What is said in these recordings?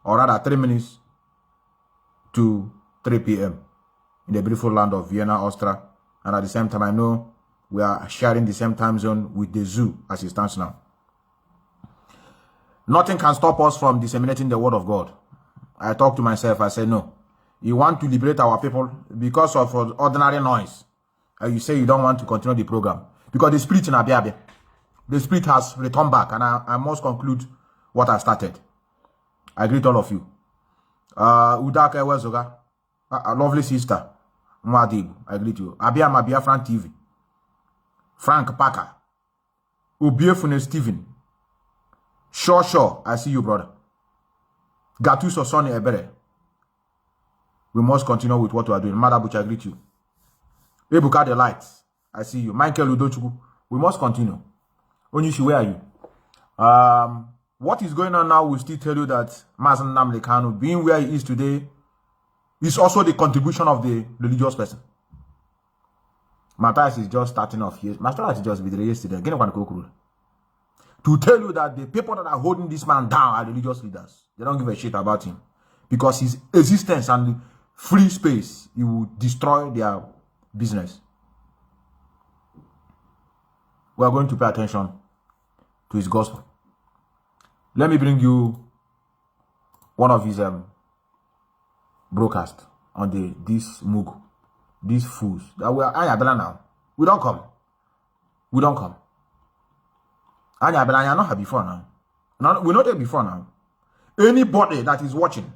or rather 3 minutes to 3 p.m. in the beautiful land of Vienna, Austria. And at the same time, I know we are sharing the same time zone with the zoo as it stands now. Nothing can stop us from disseminating the word of God. I talk to myself, I say, no. You want to liberate our people because of ordinary noise. And you say you don't want to continue the program. Because the spirit in Abiabe, the spirit has returned back. And I must conclude what I started. I greet all of you. Udaka Ewezoga, a lovely sister. Mwadibu, I greet you. Abiyama Biafran TV. Frank Parker. Obiefune Stephen. Sure, I see you, brother. Gatuso Sonny Ebere. We must continue with what we are doing. Madabuch, I greet you. Ebuka the Lights, I see you. Michael Udochukwu, we must continue. Onishi, where are you? What is going on now will still tell you that Mazi Nnamdi Kanu, being where he is today, is also the contribution of the religious person. Matthias is just starting off here. Matthias is just with yesterday. To tell you that the people that are holding this man down are religious leaders. They don't give a shit about him. Because his existence and free space, he will destroy their business. We are going to pay attention to his gospel. Let me bring you one of his broadcasts on this Mugu, these fools. That we are Ayabela now. We don't come. We don't come. Ayabela, I not here before now. We're not here before now. Anybody that is watching,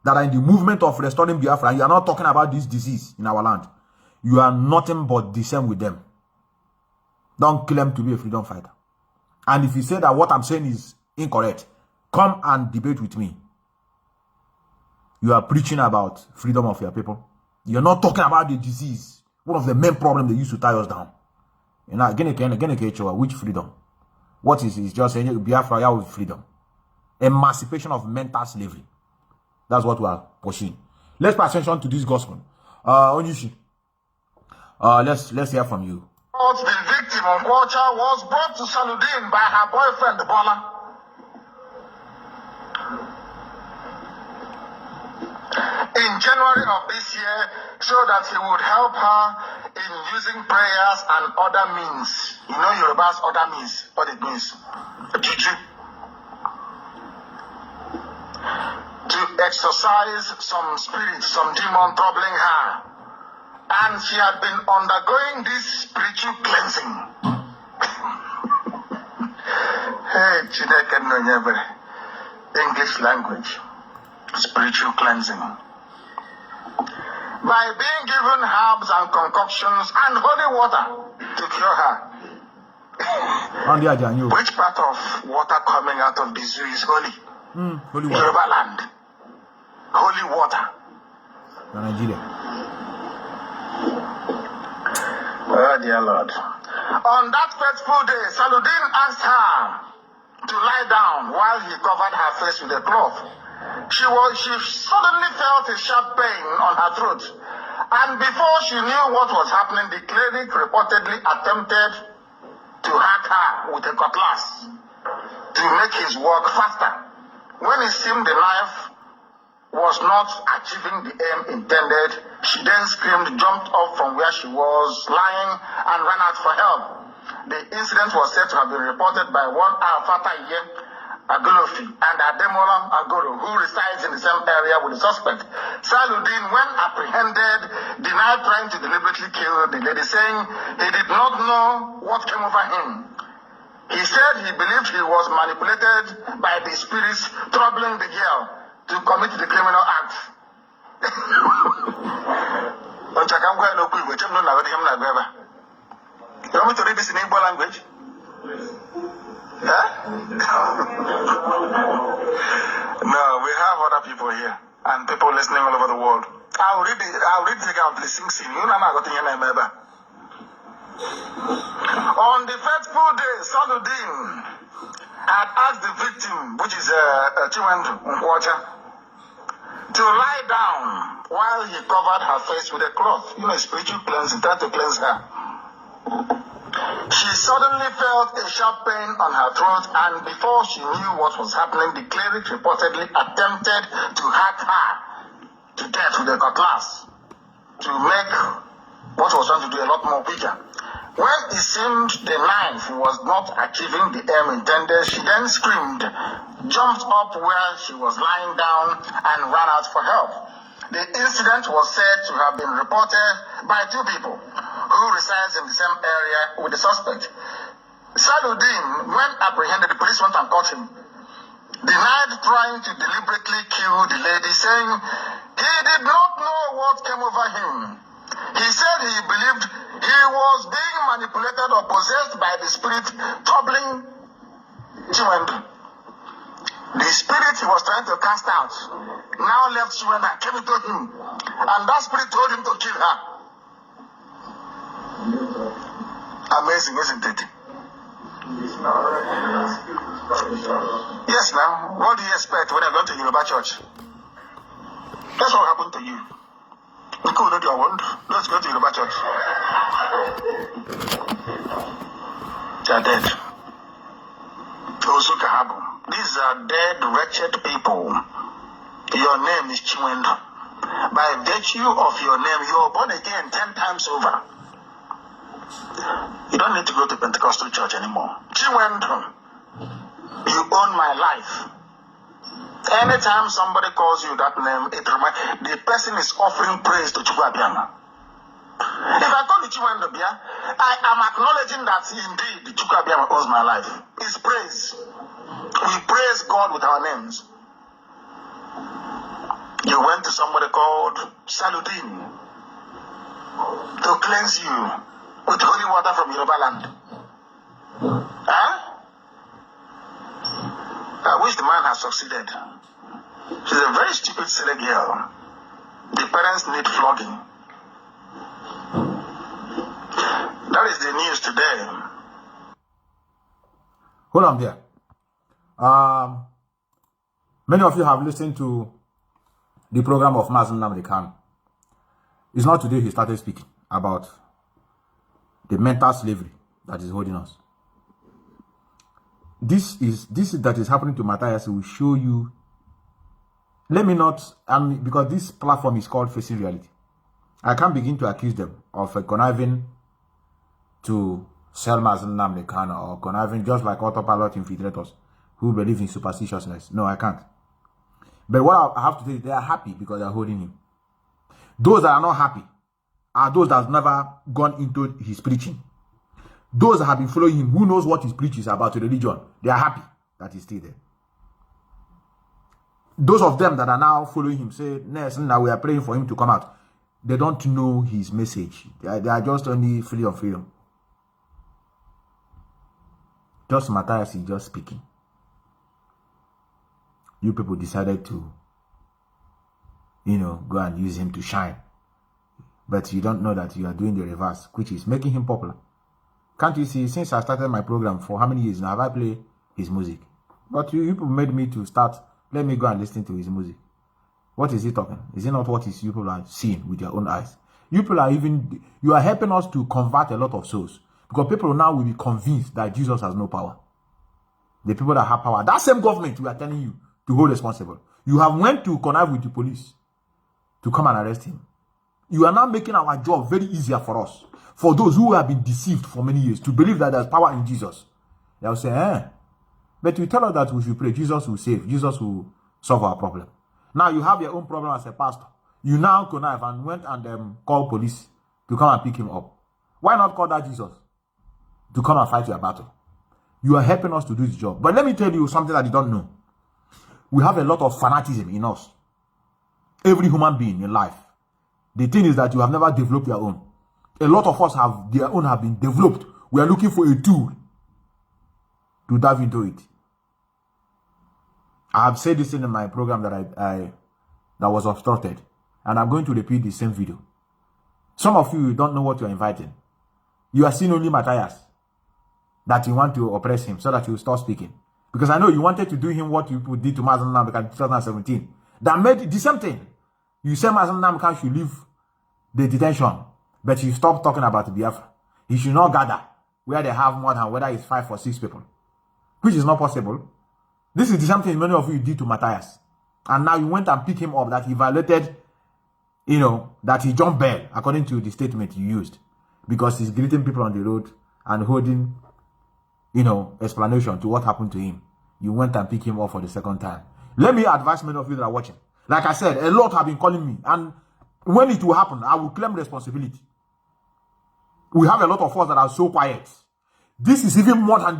that are in the movement of restoring Biafra, you are not talking about this disease in our land. You are nothing but the same with them. Don't claim to be a freedom fighter. And if you say that what I'm saying is incorrect, come and debate with me. You are preaching about freedom of your people. You're not talking about the disease. One of the main problems they used to tie us down. You know, which freedom? What is it? It's just saying Biafra with freedom. Emancipation of mental slavery. That's what we are pushing. Let's pay attention to this gospel. Onishi. Let's hear from you. The victim of Wacha was brought to Saludin by her boyfriend Bola. In January of this year, so that he would help her in using prayers and other means. You know Yoruba's other means, what it means. Juju. To exorcise some spirit, some demon troubling her. And she had been undergoing this spiritual cleansing. Hey, Chineke no nyebere. English language. Spiritual cleansing. By being given herbs and concoctions and holy water to cure her. Which part of water coming out of the zoo is holy? Holy water. Yoruba land. Holy water. Nigeria. Oh, dear Lord. On that fateful day, Saludin asked her to lie down while he covered her face with a cloth. She suddenly felt a sharp pain on her throat. And before she knew what was happening, the cleric reportedly attempted to hack her with a cutlass to make his work faster. When it seemed the knife was not achieving the aim intended, she then screamed, jumped up from where she was lying, and ran out for help. The incident was said to have been reported by one Alfata Agolofi and Ademola Agoro, who resides in the same area with the suspect. Saludin, when apprehended, denied trying to deliberately kill the lady, saying he did not know what came over him. He said he believed he was manipulated by the spirits troubling the girl to commit the criminal act. You want me to read this in Igbo language? Huh? No, we have other people here and people listening all over the world. I'll read the account, please sing. You know I'm going to. On the fateful day, Saludin had asked the victim, which is Chiwendu Nkwacha, to lie down while he covered her face with a cloth. You know, spiritual cleansing, trying to cleanse her. She suddenly felt a sharp pain on her throat, and before she knew what was happening, the cleric reportedly attempted to hack her to death with a cutlass to make what was trying to do a lot more quicker. When it seemed the knife was not achieving the aim intended, she then screamed, jumped up where she was lying down, and ran out for help. The incident was said to have been reported by two people who reside in the same area with the suspect. Saluddin, when apprehended, the police went and caught him, denied trying to deliberately kill the lady, saying he did not know what came over him. He said he believed he was being manipulated or possessed by the spirit troubling Chiwendu. The spirit he was trying to cast out now left Chiwendu and came into him, and that spirit told him to kill her. Amazing, isn't it? Yes, now, what do you expect when I go to Yoruba church? That's what happened to you. You could not your wound. Let's go to Yoruba church. They are dead. These are dead, wretched people. Your name is Chiwendu. By virtue of your name, you are born again 10 times over. You don't need to go to Pentecostal church anymore. Chiwendu, you own my life. Anytime somebody calls you that name, the person is offering praise to Chukwuabiama. If I call you Chiwendu, I am acknowledging that indeed Chukwuabiama owns my life. It's praise. We praise God with our names. You went to somebody called Saluddin to cleanse you with holy water from Yoruba land. Huh? I wish the man had succeeded. She's a very stupid, silly girl. The parents need flogging. That is the news today. Hold on there. Many of you have listened to the program of Mazi Methuselah. It's not today he started speaking about the mental slavery that is holding us. This that is happening to Matthias will show you. Let me not, because this platform is called Facing Reality. I can't begin to accuse them of conniving to sell Mazi Methuselah or conniving just like autopilot infiltrators who believe in superstitiousness. No, I can't. But what I have to say is they are happy because they are holding him. Those that are not happy are those that have never gone into his preaching. Those that have been following him, who knows what his preaching is about to religion, they are happy that he's still there. Those of them that are now following him say, now we are praying for him to come out. They don't know his message. They are just only free of freedom. Just Matthias is just speaking. You people decided to, go and use him to shine. But you don't know that you are doing the reverse, which is making him popular. Can't you see, since I started my program, for how many years now have I played his music? But you people made me to start, let me go and listen to his music. What is he talking? Is it not what you people are seeing with your own eyes? You people are you are helping us to convert a lot of souls. Because people now will be convinced that Jesus has no power. The people that have power, that same government we are telling you to hold responsible. You have went to connive with the police to come and arrest him. You are now making our job very easier for us. For those who have been deceived for many years to believe that there's power in Jesus. They'll say, But you tell us that we should pray. Jesus will save. Jesus will solve our problem. Now you have your own problem as a pastor. You now connive and went and call police to come and pick him up. Why not call that Jesus to come and fight your battle? You are helping us to do this job. But let me tell you something that you don't know. We have a lot of fanaticism in us. Every human being in life. The thing is that you have never developed your own. A lot of us have their own have been developed. We are looking for a tool to dive into it. I have said this in my program that that was obstructed, and I'm going to repeat the same video. Some of you don't know what you're inviting. You are seeing only Matthias, that you want to oppress him so that you stop speaking. Because I know you wanted to do him what you did to Mazi Methuselah in 2017. That made the same thing. You said Mazi Methuselah should leave the detention, but you stop talking about Biafra. He should not gather where they have more than whether it's 5 or 6 people, which is not possible. This is the same thing many of you did to Matthias. And now you went and picked him up that he violated, that he jumped bail, according to the statement you used, because he's greeting people on the road and holding, explanation to what happened to him. You went and picked him up for the second time. Let me advise many of you that are watching. Like I said, a lot have been calling me, and when it will happen, I will claim responsibility. We have a lot of us that are so quiet. This is even more than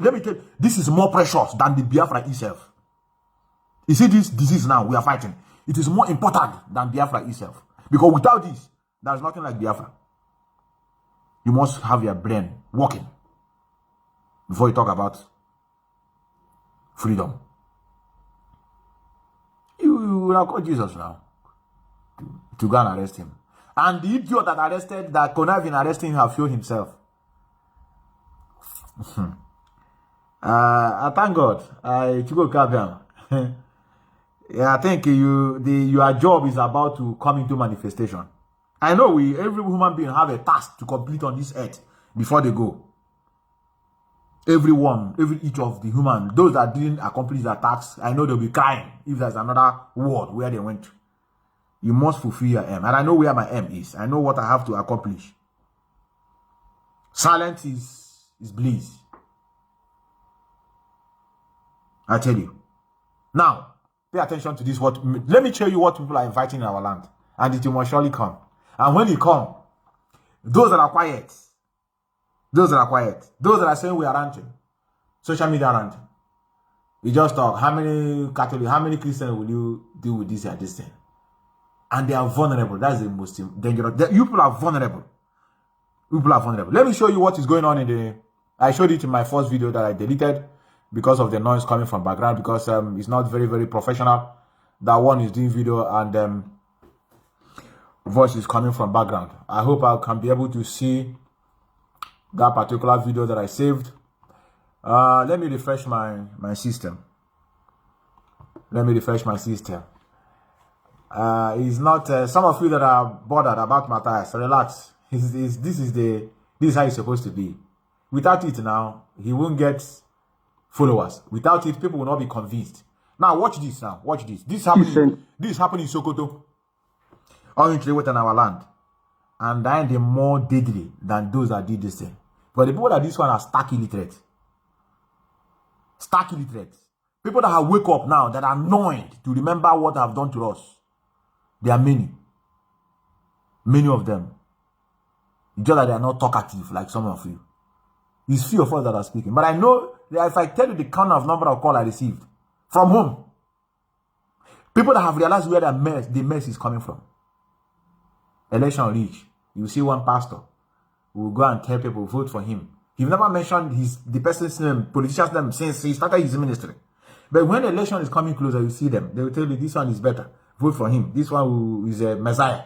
let me tell you, this is more precious than the Biafra itself. You see this disease now we are fighting. It is more important than Biafra itself. Because without this, there is nothing like Biafra. You must have your brain working before you talk about freedom. You will have called Jesus now to go and arrest him. And the idiot that arrested, that connived in arresting him, have shown himself. I thank God. I think your job is about to come into manifestation. I know every human being have a task to complete on this earth before they go. Each of the human, those that didn't accomplish their task, I know they'll be crying if there's another world where they went to. You must fulfill your aim. And I know where my aim is. I know what I have to accomplish. Silence is bliss. I tell you. Now, pay attention to this. Let me show you what people are inviting in our land. And it will surely come. And when it comes, those that are quiet, those that are saying we are ranting, social media ranting, we just talk, how many Catholics, how many Christians will you deal with this and this thing? And they are vulnerable. That's the most dangerous. You people are vulnerable. Let me show you what is going on I showed it in my first video that I deleted because of the noise coming from background, because it's not very, very professional. That one is doing video and voice is coming from background. I hope I can be able to see that particular video that I saved. Let me refresh my system. It's not some of you that are bothered about Matthias. Relax. This is how it's supposed to be. Without it now, he won't get followers. Without it, people will not be convinced. Now watch this. This is happening in Sokoto. Only within our land. And then they're more deadly than those that did this thing. But the people that this one are stark illiterate. People that have wake up now that are annoyed to remember what they have done to us. There are many. Many of them. Just that they are not talkative like some of you. It's few of us that are speaking. But I know that if I tell you the kind of number of calls I received, from whom? People that have realized where the mess is coming from. Election reach. You see one pastor who will go and tell people vote for him. He's never mentioned the person's name, politician's name since he started his ministry. But when the election is coming closer, you see them. They will tell you this one is better. Vote for him. This one is a Messiah.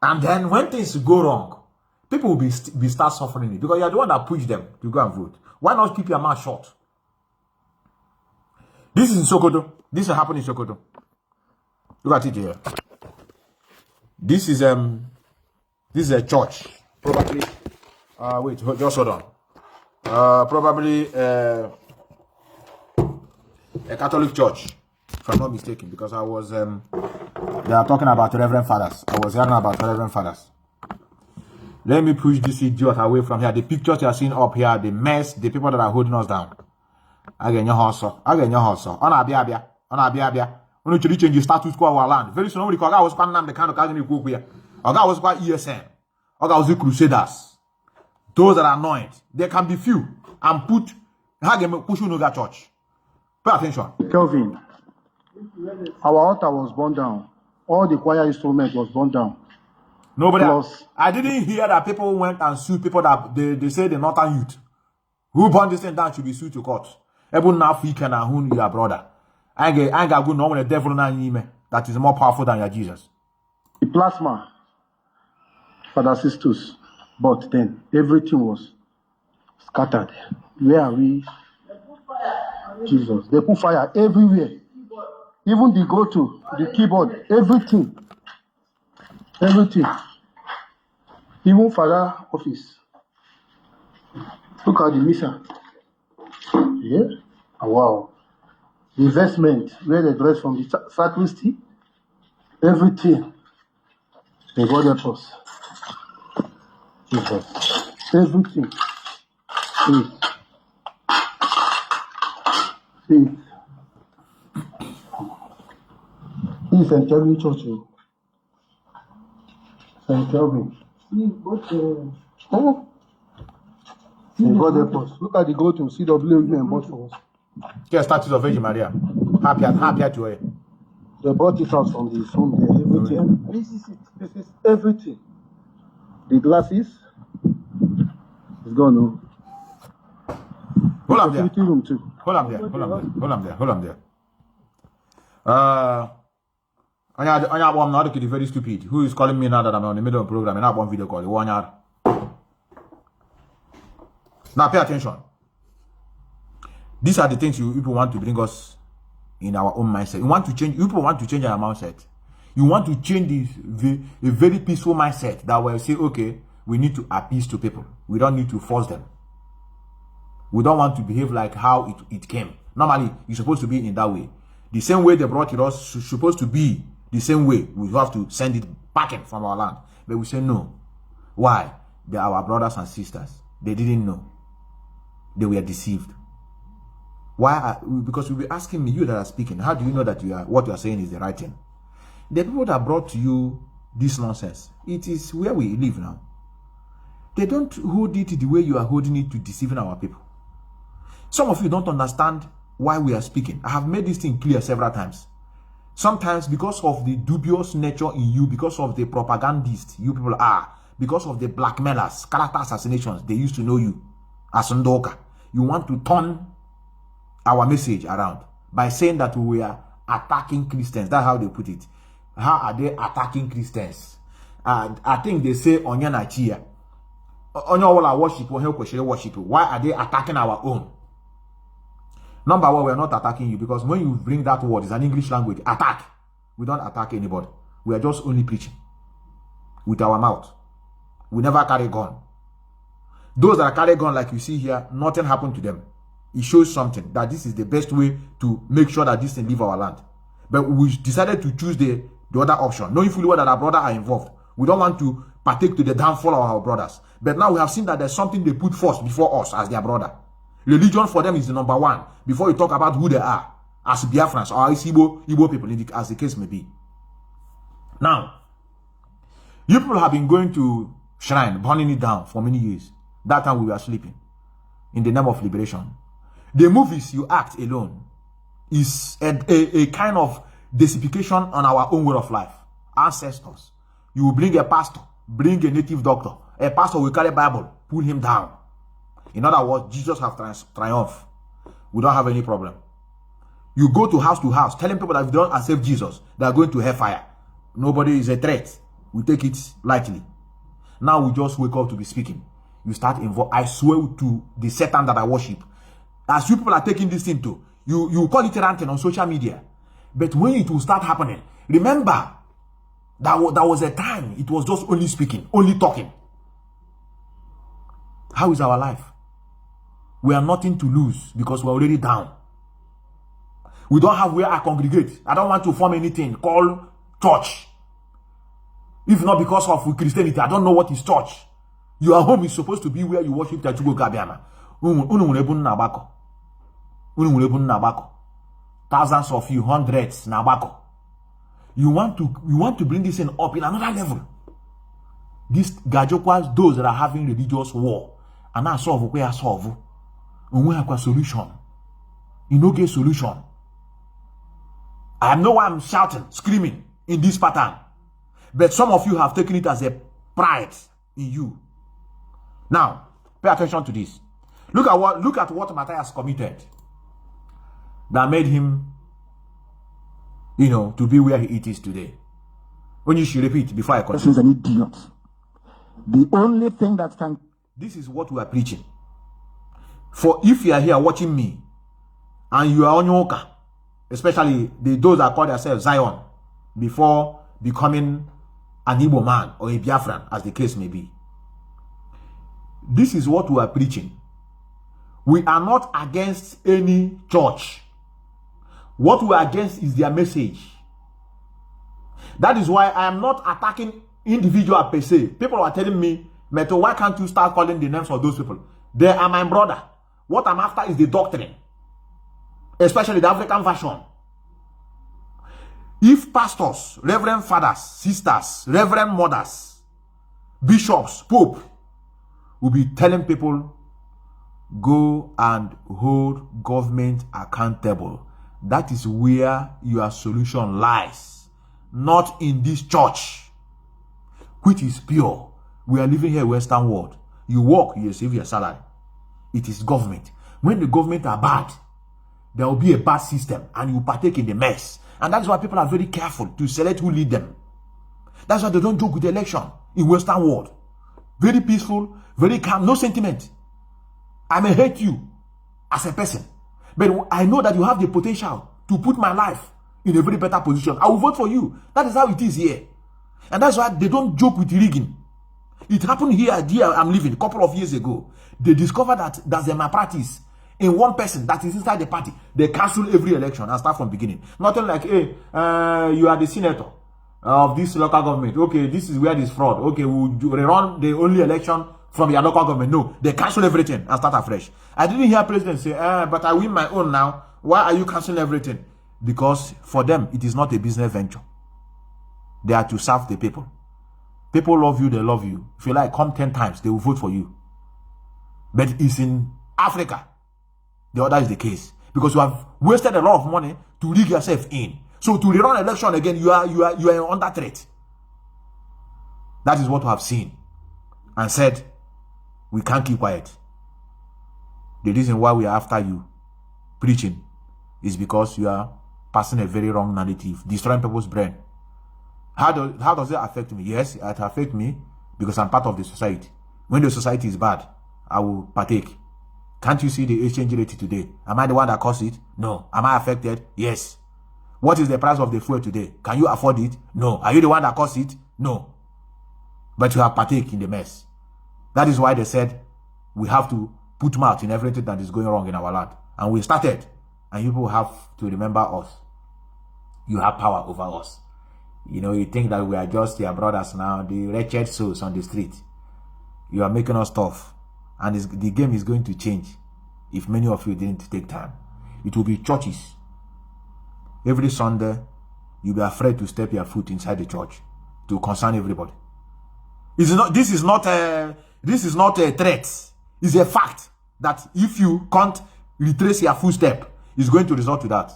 And then when things go wrong, people will start suffering it because you're the one that pushed them to go and vote. Why not keep your mouth shut? This is in Sokoto. This is happening in Sokoto. Look at it here. This is a church. Probably. Wait, just hold on. Probably a Catholic church, if I'm not mistaken, because I was they are talking about Reverend Fathers. I was hearing about Reverend Fathers. Let me push this idiot away from here. The pictures you are seeing up here, the mess, the people that are holding us down. Again, your hustle. On Abia. When you change the status quo of our land. Very soon, nobody call was Nnamdi the kind of cousin you go here. Or that was quite ESN. Or that was the Crusaders. Those that are annoyed, there can be few and push you know that church. Pay attention. Kelvin, our altar was burned down. All the choir instruments was burned down. Nobody. I didn't hear that people went and sued people that they say the northern youth who burned this thing down should be sued to court. Even now, we can who your brother. I got good normal devil that is more powerful than your Jesus. The plasma for the sisters, but then everything was scattered. Where are we? Jesus. They put fire everywhere. Even the go-to, the keyboard, everything. Everything. Even Father office. Look at the mission. Yeah. Oh, wow. The investment, where they dress from the sacristy, everything. They got their us. Jesus. Everything. Faith. Faith. This is St. Kelvin Church. St. Kelvin. They got their us. Look at the go to CW and bought for us. Get statues of Virgin Maria. Happy to her. They brought it out from the phone there. Everything. This is it. This is everything. The glasses is gone. No. Hold on there. Room too. Hold on there. I'm not very stupid. Who is calling me now that I'm on the middle of the program and I want video call? Now pay attention. These are the things you people want to bring us in our own mindset. You want to change. People want to change our mindset. You want to change a very peaceful mindset that will say, okay, we need to appease to people. We don't need to force them. We don't want to behave like how it came. Normally, you're supposed to be in that way. The same way they brought it us is supposed to be the same way. We have to send it packing from our land. But we say no. Why? They are our brothers and sisters. They didn't know. They were deceived. Why? Because you'll be asking me, you that are speaking, how do you know that what you are saying is the right thing? The people that brought to you this nonsense, it is where we live now. They don't hold it the way you are holding it to deceiving our people. Some of you don't understand why we are speaking. I have made this thing clear several times. Sometimes because of the dubious nature in you, because of the propagandists you people are, because of the blackmailers, character assassinations, they used to know you as Ndoka. You want to turn our message around by saying that we are attacking Christians. That's how they put it. How are they attacking Christians? I think they say Onya na Chia. Onya wala worship or help worship. Why are they attacking our own? Number one, we are not attacking you because when you bring that word, it's an English language. Attack. We don't attack anybody. We are just only preaching with our mouth. We never carry gun. Those that carry gun, like you see here, nothing happened to them. It shows something that this is the best way to make sure that this thing leave our land. But we decided to choose the other option, knowing fully well that our brothers are involved. We don't want to partake to the downfall of our brothers. But now we have seen that there's something they put first before us as their brother. Religion for them is the number one. Before you talk about who they are, as Biafrans or as Igbo people, as the case may be. Now, you people have been going to shrine, burning it down for many years. That time we were sleeping. In the name of liberation. The movies you act alone is a kind of deification on our own way of life. Ancestors. You will bring a pastor, bring a native doctor. A pastor will carry a Bible, pull him down. In other words, Jesus has triumphed. We don't have any problem. You go to house, telling people that if they don't accept Jesus, they are going to hellfire. Nobody is a threat. We take it lightly. Now we just wake up to be speaking. You start involved. I swear to the Satan that I worship. As you people are taking this thing to, you call it ranting on social media. But when it will start happening, remember, that was a time it was just only speaking, only talking. How is our life? We are nothing to lose because we're already down. We don't have where I congregate. I don't want to form anything called church. If not because of Christianity, I don't know what is church. Your home is supposed to be where you worship Tachugo Kabiama. Thousands of you, hundreds, Nabako. You want to bring this thing up in another level. These Gajokwas, those that are having religious war, and now solve where I solve. And we have a solution. You know, get solution. I know why I'm shouting, screaming in this pattern. But some of you have taken it as a pride in you. Now, pay attention to this. Look at what Matthias committed that made him, to be where he is today. When you should repeat before I continue. This is an idiot. The only thing that can... This is what we are preaching. For if you are here watching me, and you are on Onyoka, especially those that call themselves Zion, before becoming an Igbo man or a Biafran, as the case may be. This is what we are preaching. We are not against any church. What we are against is their message. That is why I am not attacking individual per se. People are telling me, Meto, why can't you start calling the names of those people? They are my brother. What I'm after is the doctrine, especially the African version. If pastors, reverend fathers, sisters, reverend mothers, bishops, pope will be telling people, go and hold government accountable, that is where your solution lies, not in this church, which is pure. We are living here in Western world. You work, you receive your salary. It is government. When the government are bad, there will be a bad system and you partake in the mess. And that's why people are very careful to select who lead them. That's why they don't joke with the election in Western world. Very peaceful, very calm, no sentiment. I may hate you as a person, but I know that you have the potential to put my life in a very better position. I will vote for you. That is how it is here. And that's why they don't joke with rigging. It happened here I'm living a couple of years ago. They discovered that there's a malpractice in one person that is inside the party. They cancel every election and start from beginning. Nothing like, hey, you are the senator of this local government. Okay, this is where this fraud. Okay, we'll rerun the only election from your local government. No, they cancel everything and start afresh. I didn't hear president say, but I win my own now. Why are you canceling everything? Because for them, it is not a business venture. They are to serve the people. People love you, they love you. If you like, come 10 times, they will vote for you. But it's in Africa. The other is the case. Because you have wasted a lot of money to rig yourself in. So to rerun election again, you are under threat. That is what we have seen. And said, we can't keep quiet. The reason why we are after you preaching is because you are passing a very wrong narrative, destroying people's brain. How does it affect me? Yes, it affects me because I'm part of the society. When the society is bad, I will partake. Can't you see the exchange rate today? Am I the one that caused it? No. Am I affected? Yes. What is the price of the fuel today? Can you afford it? No. Are you the one that caused it? No. But you have partake in the mess. That is why they said we have to put mouth in everything that is going wrong in our land. And we started. And people have to remember us. You have power over us. You know, you think that we are just your brothers now, the wretched souls on the street. You are making us tough. And the game is going to change if many of you didn't take time. It will be churches. Every Sunday, you'll be afraid to step your foot inside the church to concern everybody. This is not a threat. It's a fact that if you can't retrace your footstep, it's going to result to that.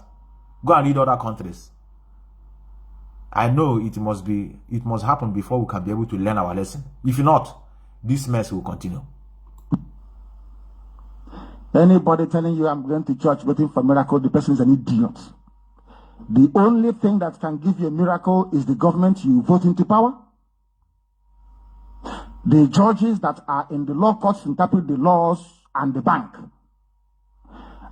Go and read other countries. I know it must happen before we can be able to learn our lesson. If not, this mess will continue. Anybody telling you I'm going to church waiting for a miracle, the person is an idiot. The only thing that can give you a miracle is the government you vote into power. The judges that are in the law courts interpret the laws, and the bank.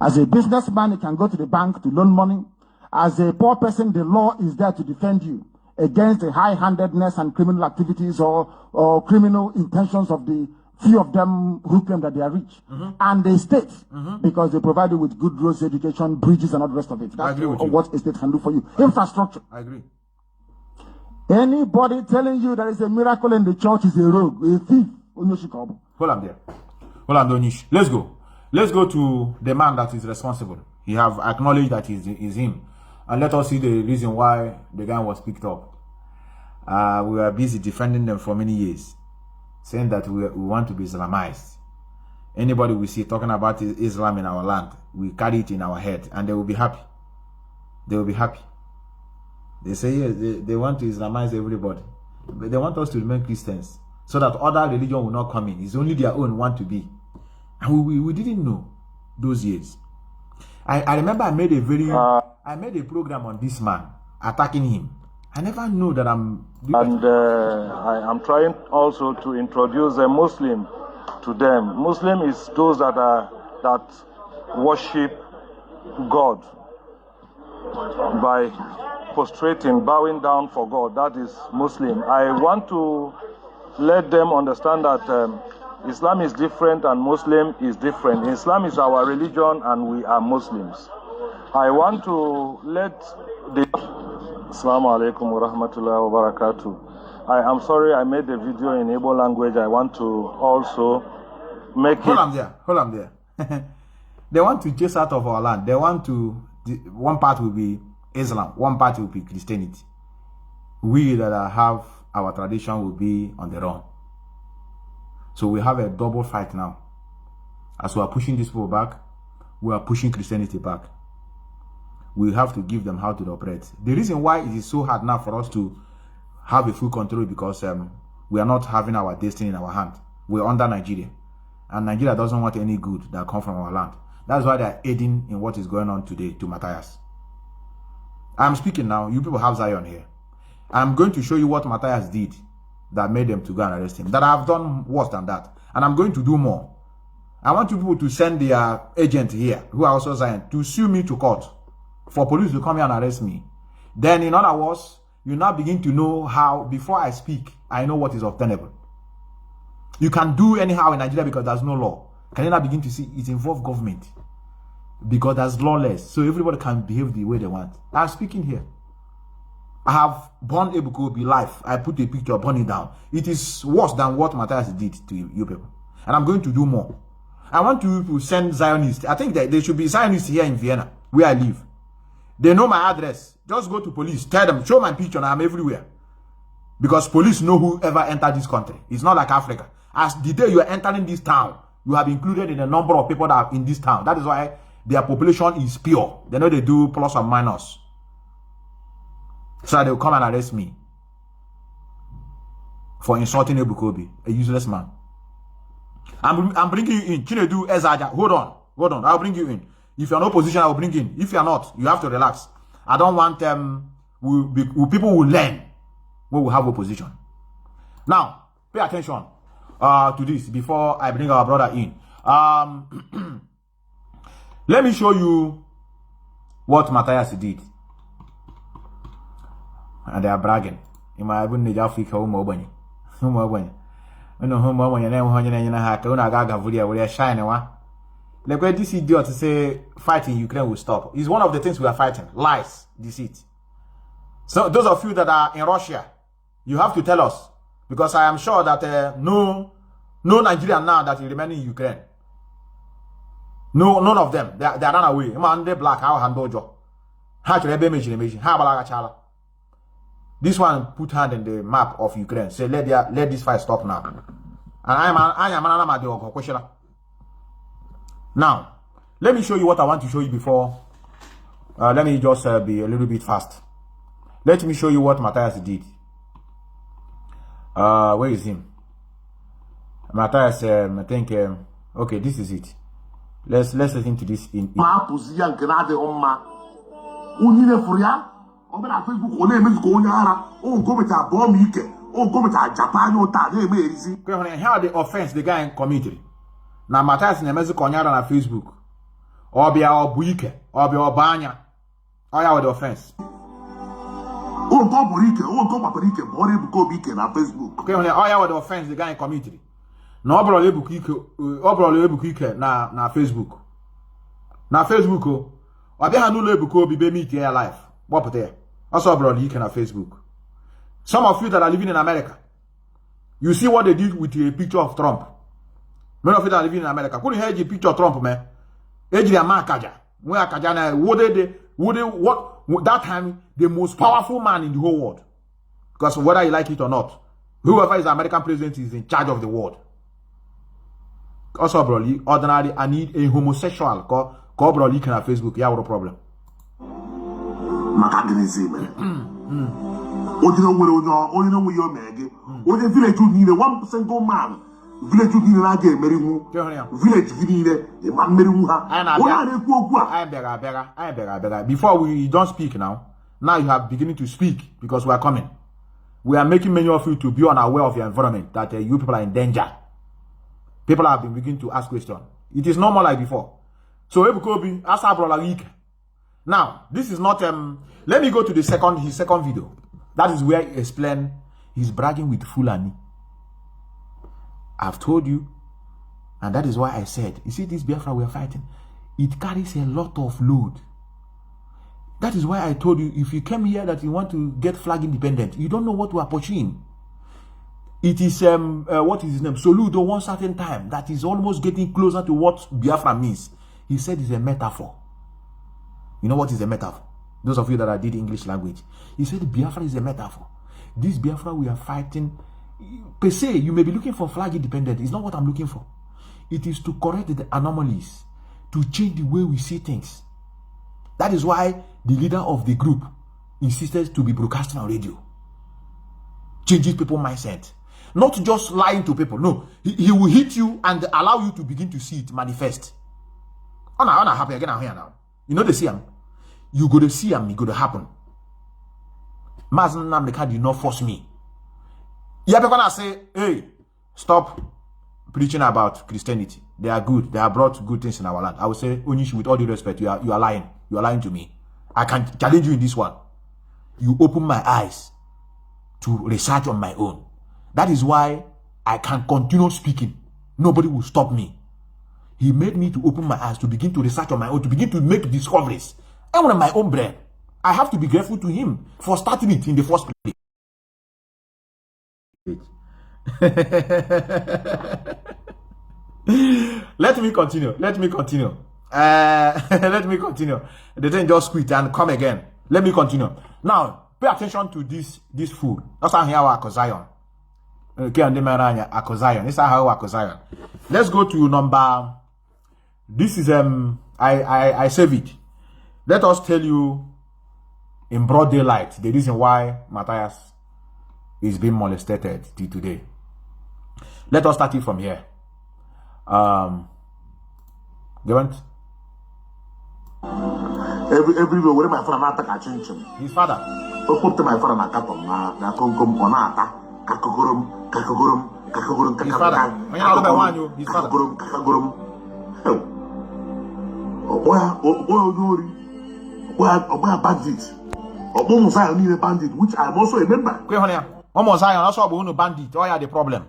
As a businessman, you can go to the bank to loan money. As a poor person, the law is there to defend you against the high-handedness and criminal activities or criminal intentions of the few of them who claim that they are rich. And the state, because they provide you with good roads, education, bridges, and all the rest of it. That's what a state can do for you. Infrastructure. I agree. Anybody telling you there is a miracle in the church is a rogue, a thief. Hold on there. Hold on, Donish. Let's go. Let's go to the man that is responsible. He have acknowledged that is him. And let us see the reason why the guy was picked up. We were busy defending them for many years, saying that we want to be Islamized. Anybody we see talking about Islam in our land, we carry it in our head, and they will be happy. They will be happy. They say, yes, they want to Islamize everybody. But they want us to remain Christians, so that other religion will not come in. It's only their own want to be. And we didn't know those years. I remember I made a program on this man, attacking him. I never knew that I'm... And I am trying also to introduce a Muslim to them. Muslim is those that worship God by prostrating, bowing down for God. That is Muslim. I want to let them understand that Islam is different and Muslim is different. Islam is our religion and we are Muslims. I want to let the... Assalamu alaikum wa rahmatullahi wa barakatuh. I am sorry I made the video in Igbo language. I want to also make Hold on there. They want to chase out of our land. They want to... One part will be Islam. One part will be Christianity. We that have our tradition will be on the run. So we have a double fight now. As we are pushing these people back, we are pushing Christianity back. We have to give them how to operate. The reason why it is so hard now for us to have a full control because we are not having our destiny in our hand. We're under Nigeria. And Nigeria doesn't want any good that come from our land. That's why they're aiding in what is going on today to Matthias. I'm speaking now. You people have Zion here. I'm going to show you what Matthias did that made them to go and arrest him. That I've done worse than that. And I'm going to do more. I want you people to send their agent here, who are also Zion, to sue me to court. For police to come here and arrest me. Then in other words, you now begin to know how, before I speak, I know what is obtainable. You can do anyhow in Nigeria because there's no law. Can you now begin to see it involves government? Because that's lawless. So everybody can behave the way they want. I'm speaking here. I have burned Ebukobi life. I put a picture, burn it down. It is worse than what Matthias did to you people. And I'm going to do more. I want you to send Zionists. I think that there should be Zionists here in Vienna, where I live. They know my address. Just go to police. Tell them, show my picture, and I'm everywhere. Because police know whoever entered this country. It's not like Africa. As the day you are entering this town, you have included in the number of people that are in this town. That is why their population is pure. They know they do plus or minus. So they will come and arrest me for insulting Ebukobi, a useless man. I'm bringing you in. Chinedu Ezaja. Hold on. I'll bring you in. If you're in opposition, I will bring in. If you're not, you have to relax. I don't want people will learn when we have opposition. Now, pay attention to this before I bring our brother in. Let me show you what Matthias did. And they are bragging. In my Abun Africa, Umobany. Like where this idiot to say fighting in Ukraine will stop. It's one of the things we are fighting. Lies, deceit. So those of you that are in Russia, you have to tell us. Because I am sure that no Nigerian now that will remain in Ukraine. No, none of them. They run away. They black. How handle job. This one put hand in the map of Ukraine. Say let this fight stop now. And I am the question. Now, let me show you what I want to show you before. Let me just be a little bit fast. Let me show you what Matthias did. Where is him? Matthias, I think, okay, this is it. Let's listen to this in how the offense the guy committed. Now Matthias in Mexico on Facebook. Or be our buike, or be our banya. Or our the offense. Oh, go paprika, na Facebook. Okay, when all the offense the guy committed. No brother buike na Facebook. Na Facebook oh. Or be hanu lebuko be meet here life. What put there? Also brother you can na Facebook. Some of you that are living in America, you see what they did with a picture of Trump. Many of you that are living in America, couldn't hear the picture of Trump, man. What that time the most powerful man in the whole world. Because whether you like it or not, whoever is the American president is in charge of the world. Also, bro, ordinarily, I need a homosexual call bro leak on Facebook. Yeah, what a problem. Village 1% man. Village before we don't speak now you have beginning to speak because we are coming. We are making many of you to be unaware of your environment, that you people are in danger. People have been beginning to ask questions. It is normal like before. So Ebukobi asa brother week. Now this is not let me go to his second video. That is where he explained he's bragging with Fulani. I've told you, And that is why I said, you see this Biafra we are fighting, it carries a lot of load. That is why I told you, if you came here that you want to get flag independent, you don't know what we are pursuing. It is, what is his name? Soludo, one certain time, that is almost getting closer to what Biafra means. He said it's a metaphor. You know what is a metaphor? Those of you that did English language. He said Biafra is a metaphor. This Biafra we are fighting, per se, you may be looking for flag independent. It's not what I'm looking for. It is to correct the anomalies, to change the way we see things. That is why the leader of the group insisted to be broadcasting on radio. Changes people's mindset. Not just lying to people. No, he will hit you and allow you to begin to see it manifest. I'm not happy again here now. You know they see him. You go to see him, it go to happen. Mazi Nnamdi did not force me. You're gonna say, hey, stop preaching about Christianity. They are good. They have brought good things in our land. I will say, Onishi, with all due respect, you are lying. You are lying to me. I can challenge you in this one. You open my eyes to research on my own. That is why I can continue speaking. Nobody will stop me. He made me to open my eyes, to begin to research on my own, to begin to make discoveries. I want my own brain. I have to be grateful to him for starting it in the first place. Let me continue. Let me continue. The thing just quit and come again. Let me continue. Now, pay attention to this food. That's how I Zion. Let's go to number. This is I save it. Let us tell you in broad daylight the reason why Matthias is being molested till today. Let us start it from here. Every day, where my father attack a his father. I put my father na katom na kom onata kakogorum. His father. When you know his father. Kakogorum. Oya bandit. Obo Zion need a bandit, which I am also a member. Almost Zion also a bandit. Oh yeah, the problem.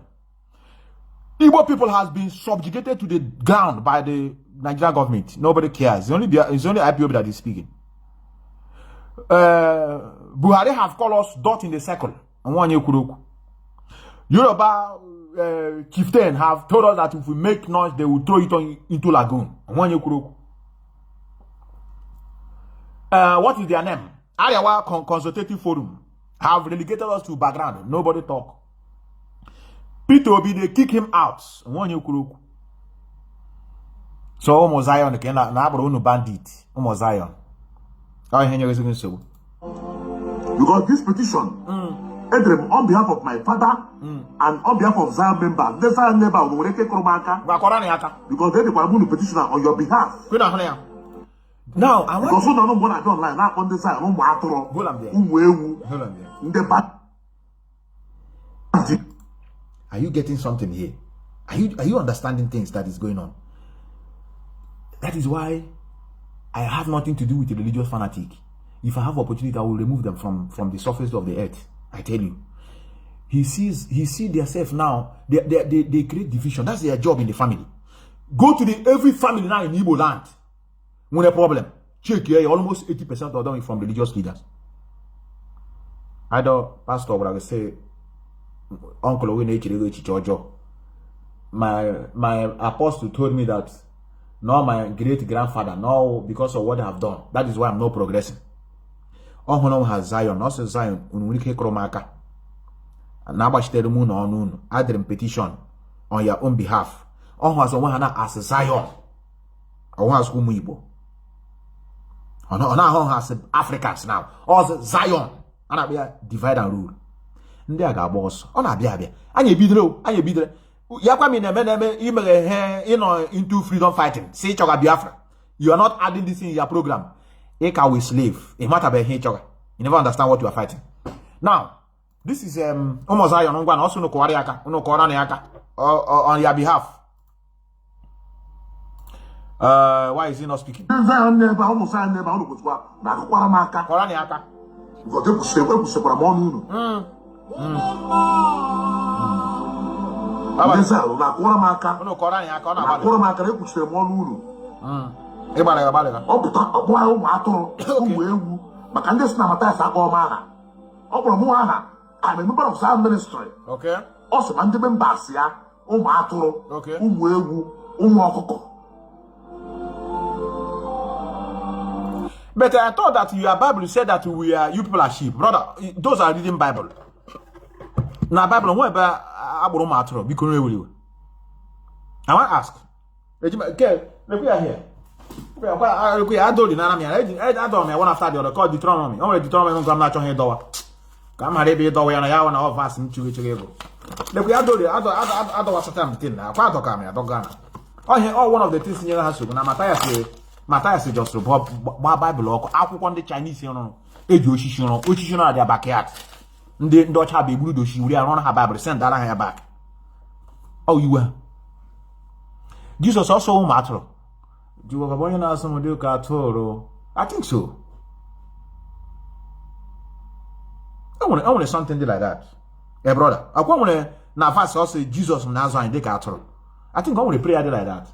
Igbo people has been subjugated to the ground by the Nigerian government. Nobody cares. It's only Ipob that is speaking. Buhari have called us dot in the circle. Yoruba chieftain have told us that if we make noise, they will throw it into lagoon. What is their name? Ariawa Consultative Forum have relegated us to background. Nobody talk. Peter Obi, they kick him out. So Omo Zion na bandit. Omo Zion. Because this petition, on behalf of my father and on behalf of Zion members, the Zion member will take because they will petition on your behalf. Now I want. Because I don't want to online. Now on the side, I'm Are you getting something here? Are you understanding things that is going on? That is why I have nothing to do with a religious fanatic. If I have opportunity, I will remove them from the surface of the earth. I tell you. He see themselves now. They create division. That's their job in the family. Go to every family now in Igbo land. When a problem. Check here, almost 80% of them is from religious leaders. Either pastor, what I would say, uncle, my apostle told me that now my great grandfather, now because of what I have done, that is why I'm not progressing. Oh, has Zion, also Zion, unwike kromaka. Nabashtere moon on noon, adding petition on your own behalf. Oh, has one as Zion. Oh, has Umuibo. Oh, now has Africans now. Or Zion. And I be divide and rule. Ndị a ga boss. Ọ na-abịa abịa. Anyị bidoro. Ya kwa mi na-eme into freedom fighting. Say choga Biafra. You are not adding this in your program. Eka we slave. It matter about here choga. You never understand what you are fighting. Now, this is Omo Zion ngwa also no kwari aka. No kwara na aka on your behalf. Why is he not speaking? Zion never almost Zion never on go na kwara maka. Kwara na aka. Because they could say para monu. Nesa na kwara maka. Ono kora ni aka ona Na kwara maka re kuchire mo n'uru. Ịgbara. Ọpụta ọgbọ ụmụ atụrụ ụmụ ewu maka ndị si na mata asa aka ọma aha. Ọ kpọrọ mụ aha I'm a member of Zion ministry. Okay. Ọ sị ma ndị members ya ụmụ atụrụ Okay. ụmụ ewu ụmụ ọkụkọ. But I thought that your Bible said that you people are sheep. Brother, those are reading Bible. Now Bible, what about Abu Matro? Because I want to ask. Okay, look, we are here. I told you, I don't know one after the other. Call Deuteronomy. Only Deuteronomy don't come not on here door. Come on, baby, door and I want to have us in 2 weeks ago. Look, we are doing I don't want to tell me. I can't talk about me. I don't gonna. Oh, one of the things in your house. Now, Matthias just Bible. Akwụkwọ ndị Chinese nọ eji osisi nọ at their backyard. Ndị ọcha be gburu doshi wuri arụ ha Bible send ala ha back. Oh, you were. Jesus also ụmụ atụrụ. Jiwa onye na-asụ m dị ka atụrụ. I think so. I want something like that. Hey brother, akwa nwere na verse also Jesus na-azụ anyị dị ka atụrụ. I think I want to pray like that.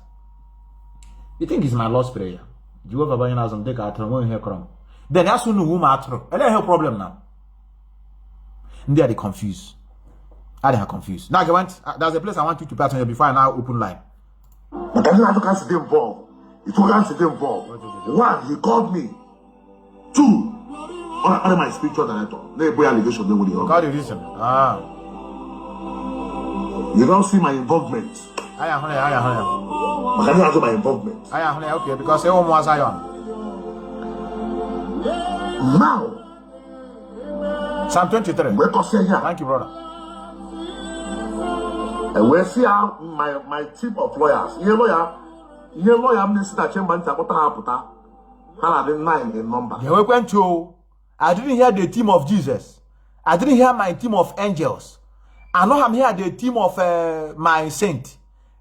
You think it's my Lord's prayer? Jehovah Bayan has on take after one here come. Then that's when the woman after. And they have problem now. And they are confused. They are confused. Now I want there's a place I want you to pass on here before I now open line. But I didn't have to get involved. It wasn't to get involved. One, he called me. Two, under my spiritual director. They boy allegation they will. Call the reason. You don't see my involvement. I am. But I didn't have my involvement. I am okay because they almost Zion. Now, Psalm 23. we're here. Thank you, brother. And we see my team of lawyers. Your lawyer minister that came back to Haputa. 9 in number. Yeah, we went to. I didn't hear the team of Jesus. I didn't hear my team of angels. I know I'm here the team of my saint.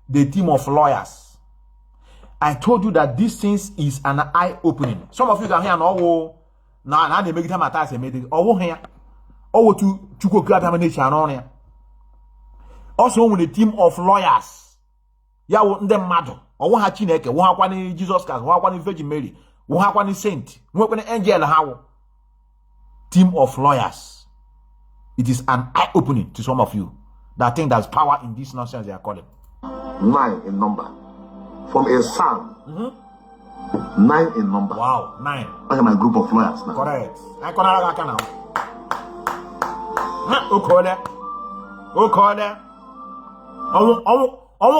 The team of lawyers. I told you that this things is an eye opening. Some of you can hear now they make time at us and made it. Oh, here. Oh, to go grab examination on here. Also, with the team of lawyers. Ya won't them mad. Or one had Chineke, one had Jesus Christ, one had Virgin Mary, one had saint, one had angel. How? Team of lawyers. It is an eye opening to some of you that think there's power in this nonsense they are calling. 9 in number. From a psalm. 9 in number. Wow, 9. I have my group of lawyers now. Correct. I can't now. Okay.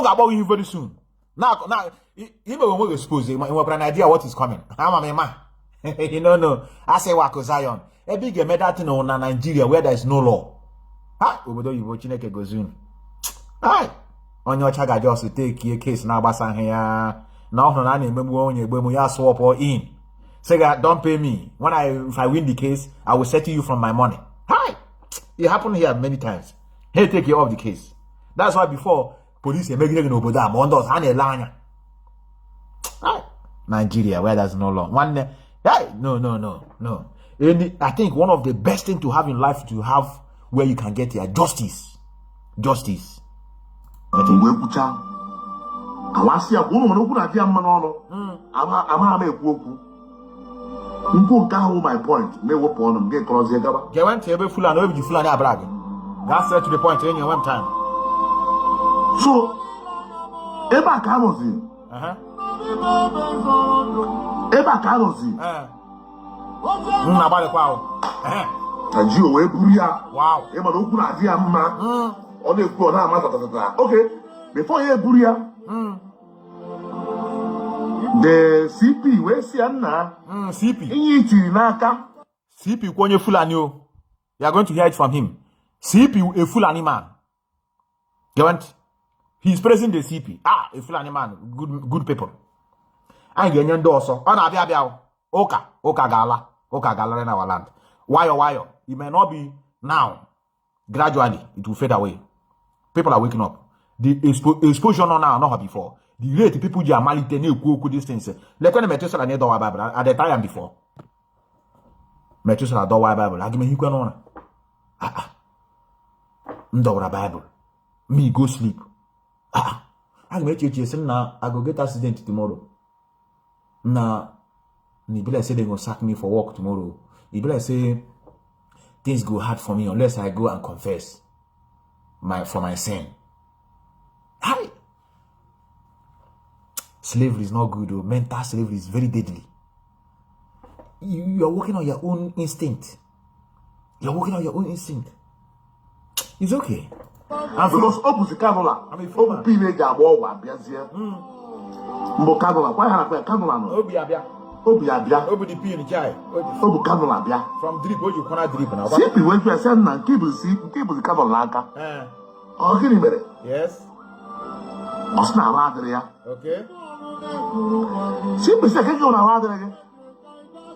Got about you very soon. Now, you will expose him. You have an idea what is coming. I'm a man. You know. I say Wako Zion. A big medicine on Nigeria where there is no law. Over there you watching a go soon. Hi. On your chaga just to take your case now, Basan here. Now, no, I remember when you swap or in. Say, don't pay me. If I win the case, I will settle you from my money. Hi! It happened here many times. Hey, take care of the case. That's why before police are making no boda, Mondos, and Lanya. Nigeria, where there's no law. No. I think one of the best things to have in life to have where you can get here justice. Justice. I want to see a woman who could have my point. May work on them, get close here. Get one table full and over the full and brag. That's to the point in your one time. So, Eba Kanozi. Eba Kanozi. About wow. And you away, Buria. Wow. Eba Okuna Dia Ma. On the Kona. Okay, before you Buria. The CP, where's Siana? CP. CP, Kwenye Fulani. You are going to hear it from him. CP, a Fulani man. You want? He's praising the CP. A Fulani man. Good people. I get your door, so. Oka Gala in our land. Why? It may not be now. Gradually, it will fade away. People are waking up. The exposure now, not before. The rate people are malite cook these things. Like when Methuselah need our Bible at the time before. Methuselah do our Bible. I give me Ndora Bible. Me go sleep. I'm going to say, now I go get accident tomorrow. Now, Nibila say they gonna sack me for work tomorrow. Nibila say things go hard for me unless I go and confess for my sin. Hi. Slavery is not good, though. Mental slavery is very deadly. You are working on your own instinct. You're working on your own instinct. It's okay. Because opposite Canula, I'm a teenager, war, Biazia. Mbo Canula, why have I Canula? Obiabia, Obi P in Jai. Obu Canula. From drip, what you cannot drip now. See, we went to a send and keep the Canolaka. Oh, give me. Yes. Osna Radria. Okay. Simply second on a Radria.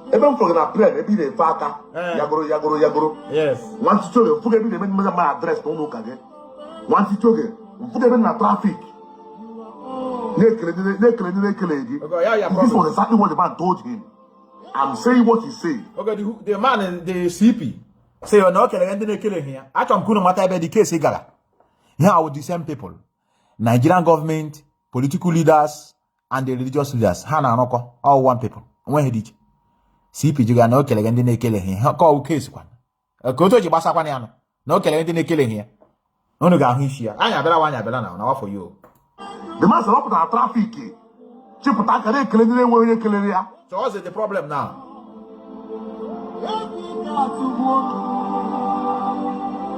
Even for the prayer, maybe the Faka, Yagoro. Yes. Once you told you, put my address, don't look again. Once you told you, put them in the traffic. This was exactly what the man told him. I'm saying what he said. Okay, the man and the CP say, you're not killing here. I don't know what I the case. Here are with the same people Nigerian government, political leaders, and the religious leaders. Hana Noko, all one people. When he did. CP Juga no killing and then killing here. Call case one. A Koto Jibasakaniano. No killing and then killing here. No, no, here. I have better one, I better now for you. The man up with traffic. Chiputaka, killing where you killing here. So, what's the problem now?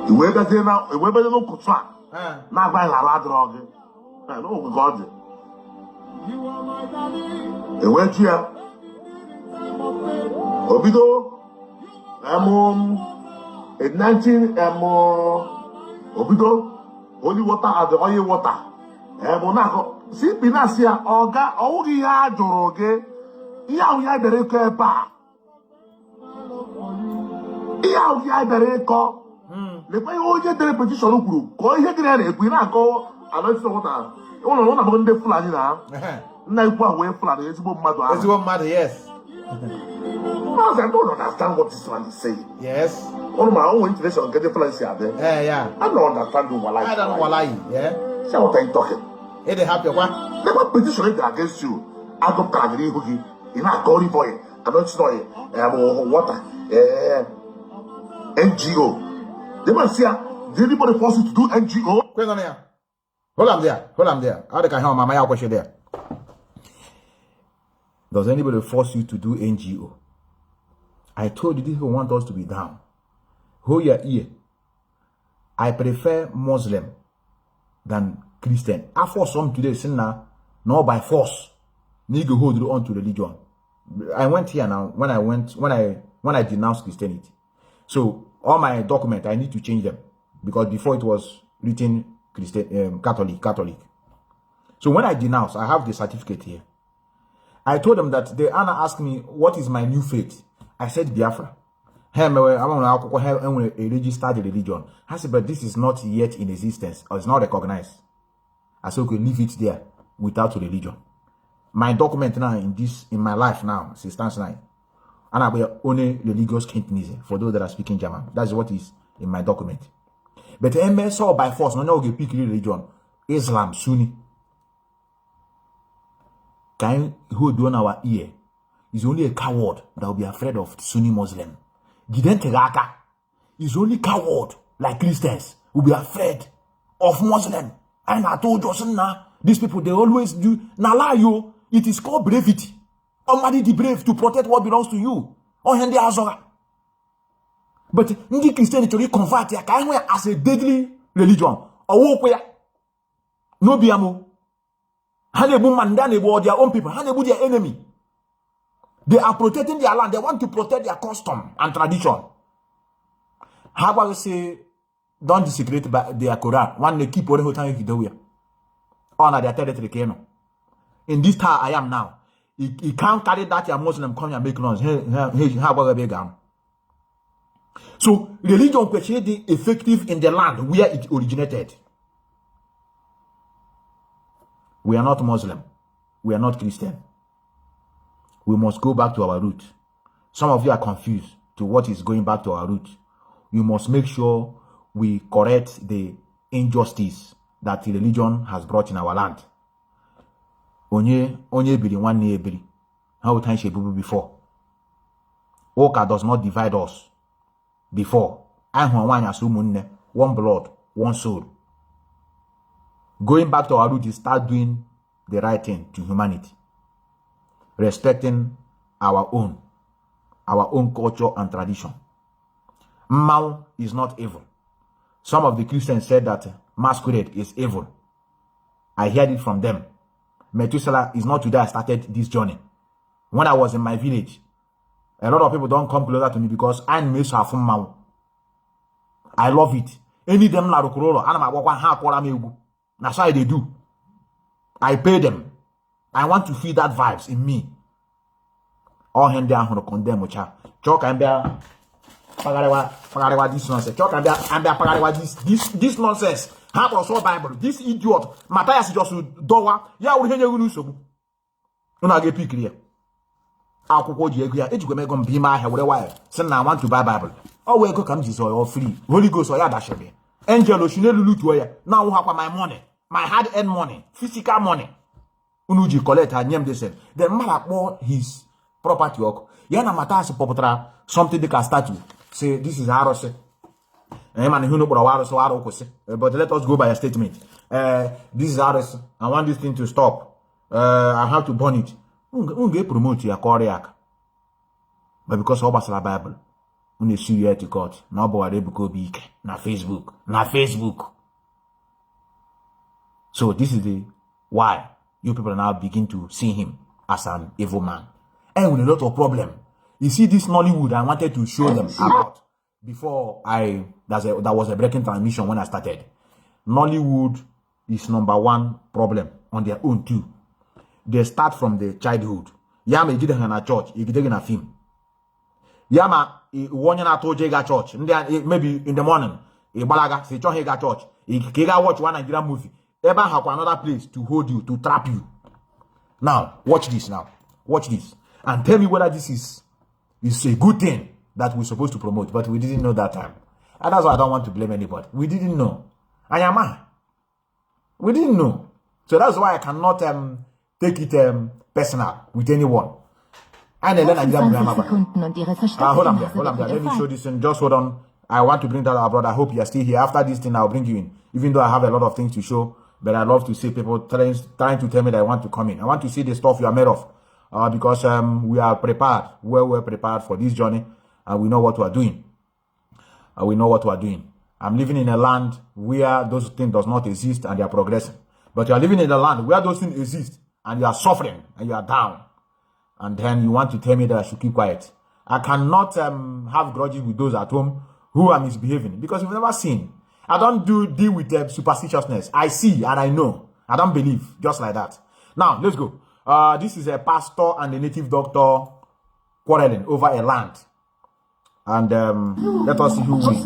The way that they now, the way that they don't put not by a lot of I know God. The way here. Obido, in 19, Obido, holy water and the oil water. Monaco, see, Pinasia, Oga, Ogia, Joroge, Yah Bereka Ba. Yah Bereka. The way you get the repetition group, go ahead and we not go, I don't know what I want to go to Flani now. Now, way Flani is what matter. It's what matter, yes. I don't understand what this one is saying. Yes. On my own international get the place here. Yeah. I don't understand what I don't know what I yeah. So what are you talking? It happy what? They were petitioning against you. I don't carry hooky. In a gory boy. I don't know water. NGO. They must say, did anybody force you to do NGO? Hold on there. Hold on there. How they can help my question there? Does anybody force you to do NGO? I told you these people want us to be down. Hold your ear. I prefer Muslim than Christian. I force some today, saying now, not by force. Nigga hold on to religion. I went here now when I denounced Christianity. So all my documents I need to change them because before it was written Christian Catholic. So when I denounce, I have the certificate here. I told them that they asked me what is my new faith. I said Biafra. I'm a registered religion. I said, but this is not yet in existence or it's not recognized. I said, okay, leave it there without religion. My document now in my life now, since 9, and I will only religious Cantonese for those that are speaking German. That's what is in my document. But MS saw by force, no pick religion, Islam, Sunni. Can who do on our ear is only a coward that will be afraid of Sunni Muslim. Giden Tegaka is only coward like Christians will be afraid of Muslim. And I told you, now these people they always do. Now lie you, it is called bravery. Somebody the brave to protect what belongs to you. But the Christianity convert as a deadly religion. No biamo. Hanebu Mandanebo, their own people, Hanebu their enemy. They are protecting their land. They want to protect their custom and tradition. How about you say, don't desecrate their Quran? One they keep all the time you do. Honor their territory. In this time I am now. He can't carry that your Muslim come and make noise. How about the So religion question the effective in the land where it originated. We are not Muslim. We are not Christian. We must go back to our root. Some of you are confused to what is going back to our root. We must make sure we correct the injustice that religion has brought in our land. Onye ebiri nwanne ebiri. How time she before. Oka does not divide us. Before. One blood, one soul. Going back to our root is start doing the right thing to humanity. Respecting our own culture and tradition. Mao is not evil. Some of the Christians said that masquerade is evil. I heard it from them. Methuselah is not today I started this journey. When I was in my village, a lot of people don't come closer to me because I miss her from Mao. I love it. Any them la rukurolo, and I walk one half quarter me. That's why they do. I pay them. I want to feel that vibes in me. All hand down on condemn mucha. Chalk and bear pagarewa this nonsense. Chalk and bear pagarewa this nonsense. Half or so Bible. This idiot. Matthias just dowa. Ya will hear you so. Una get pick here. I'll quote you agree. It's going to be my hair. Whatever. Send I want to buy Bible. Oh, well, come Jesus or free. Holy Ghost or Yadashabe. Angel Shinelu to now we have my money. My hard-earned money. Physical money. Unuji collect her name they said. The man bought his property work. Yana Matthias Popotra something they can statue. Say this is Harose. But let us go by a statement. This is Harris. I want this thing to stop. I have to burn it. Promote your Koreak. But because of the Bible, when you see you to court, nobody will go big. Na Facebook. So this is the why you people now begin to see him as an evil man. And with a lot of problem. You see this Nollywood I wanted to show them about. Before that was a breaking transmission when I started. Nollywood is #1 problem on their own too. They start from the childhood. Yama you get in a church, you get in a film. Yama one year to Jega church. Maybe in the morning, a balaga, say Church, church. You can watch one Nigerian movie. Ever have another place to hold you, to trap you. Now, watch this now. Watch this. And tell me whether this is a good thing that we're supposed to promote, but we didn't know that time. And that's why I don't want to blame anybody. We didn't know. We didn't know. So that's why I cannot take it personal with anyone. And then hold on there. Let me show this and just hold on. I want to bring that up, brother. I hope you are still here. After this thing, I'll bring you in. Even though I have a lot of things to show, but I love to see people trying to tell me that I want to come in. I want to see the stuff you are made of. Because we are prepared. We're prepared for this journey. And we know what we are doing. I'm living in a land where those things does not exist and they are progressing. But you are living in a land where those things exist and you are suffering and you are down. And then you want to tell me that I should keep quiet. I cannot have grudges with those at home who are misbehaving because we've never seen. I don't deal with superstitiousness. I see and I know. I don't believe. Just like that. Now, let's go. This is a pastor and a native doctor quarreling over a land. And let us see who wins.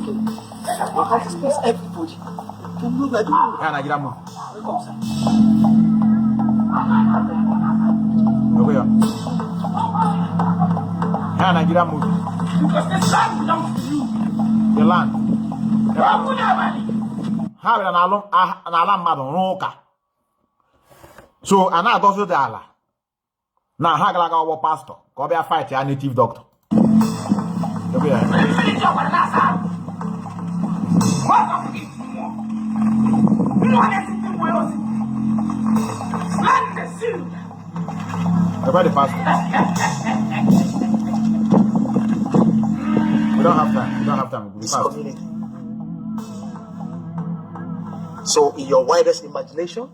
Nigeria move. Because the land belongs to you. The land. How an alarm roka. So and I go to the Allah. Now how like our pastor. Go be a fight a native doctor. About the pastor. We don't have time. This community. So in your widest imagination,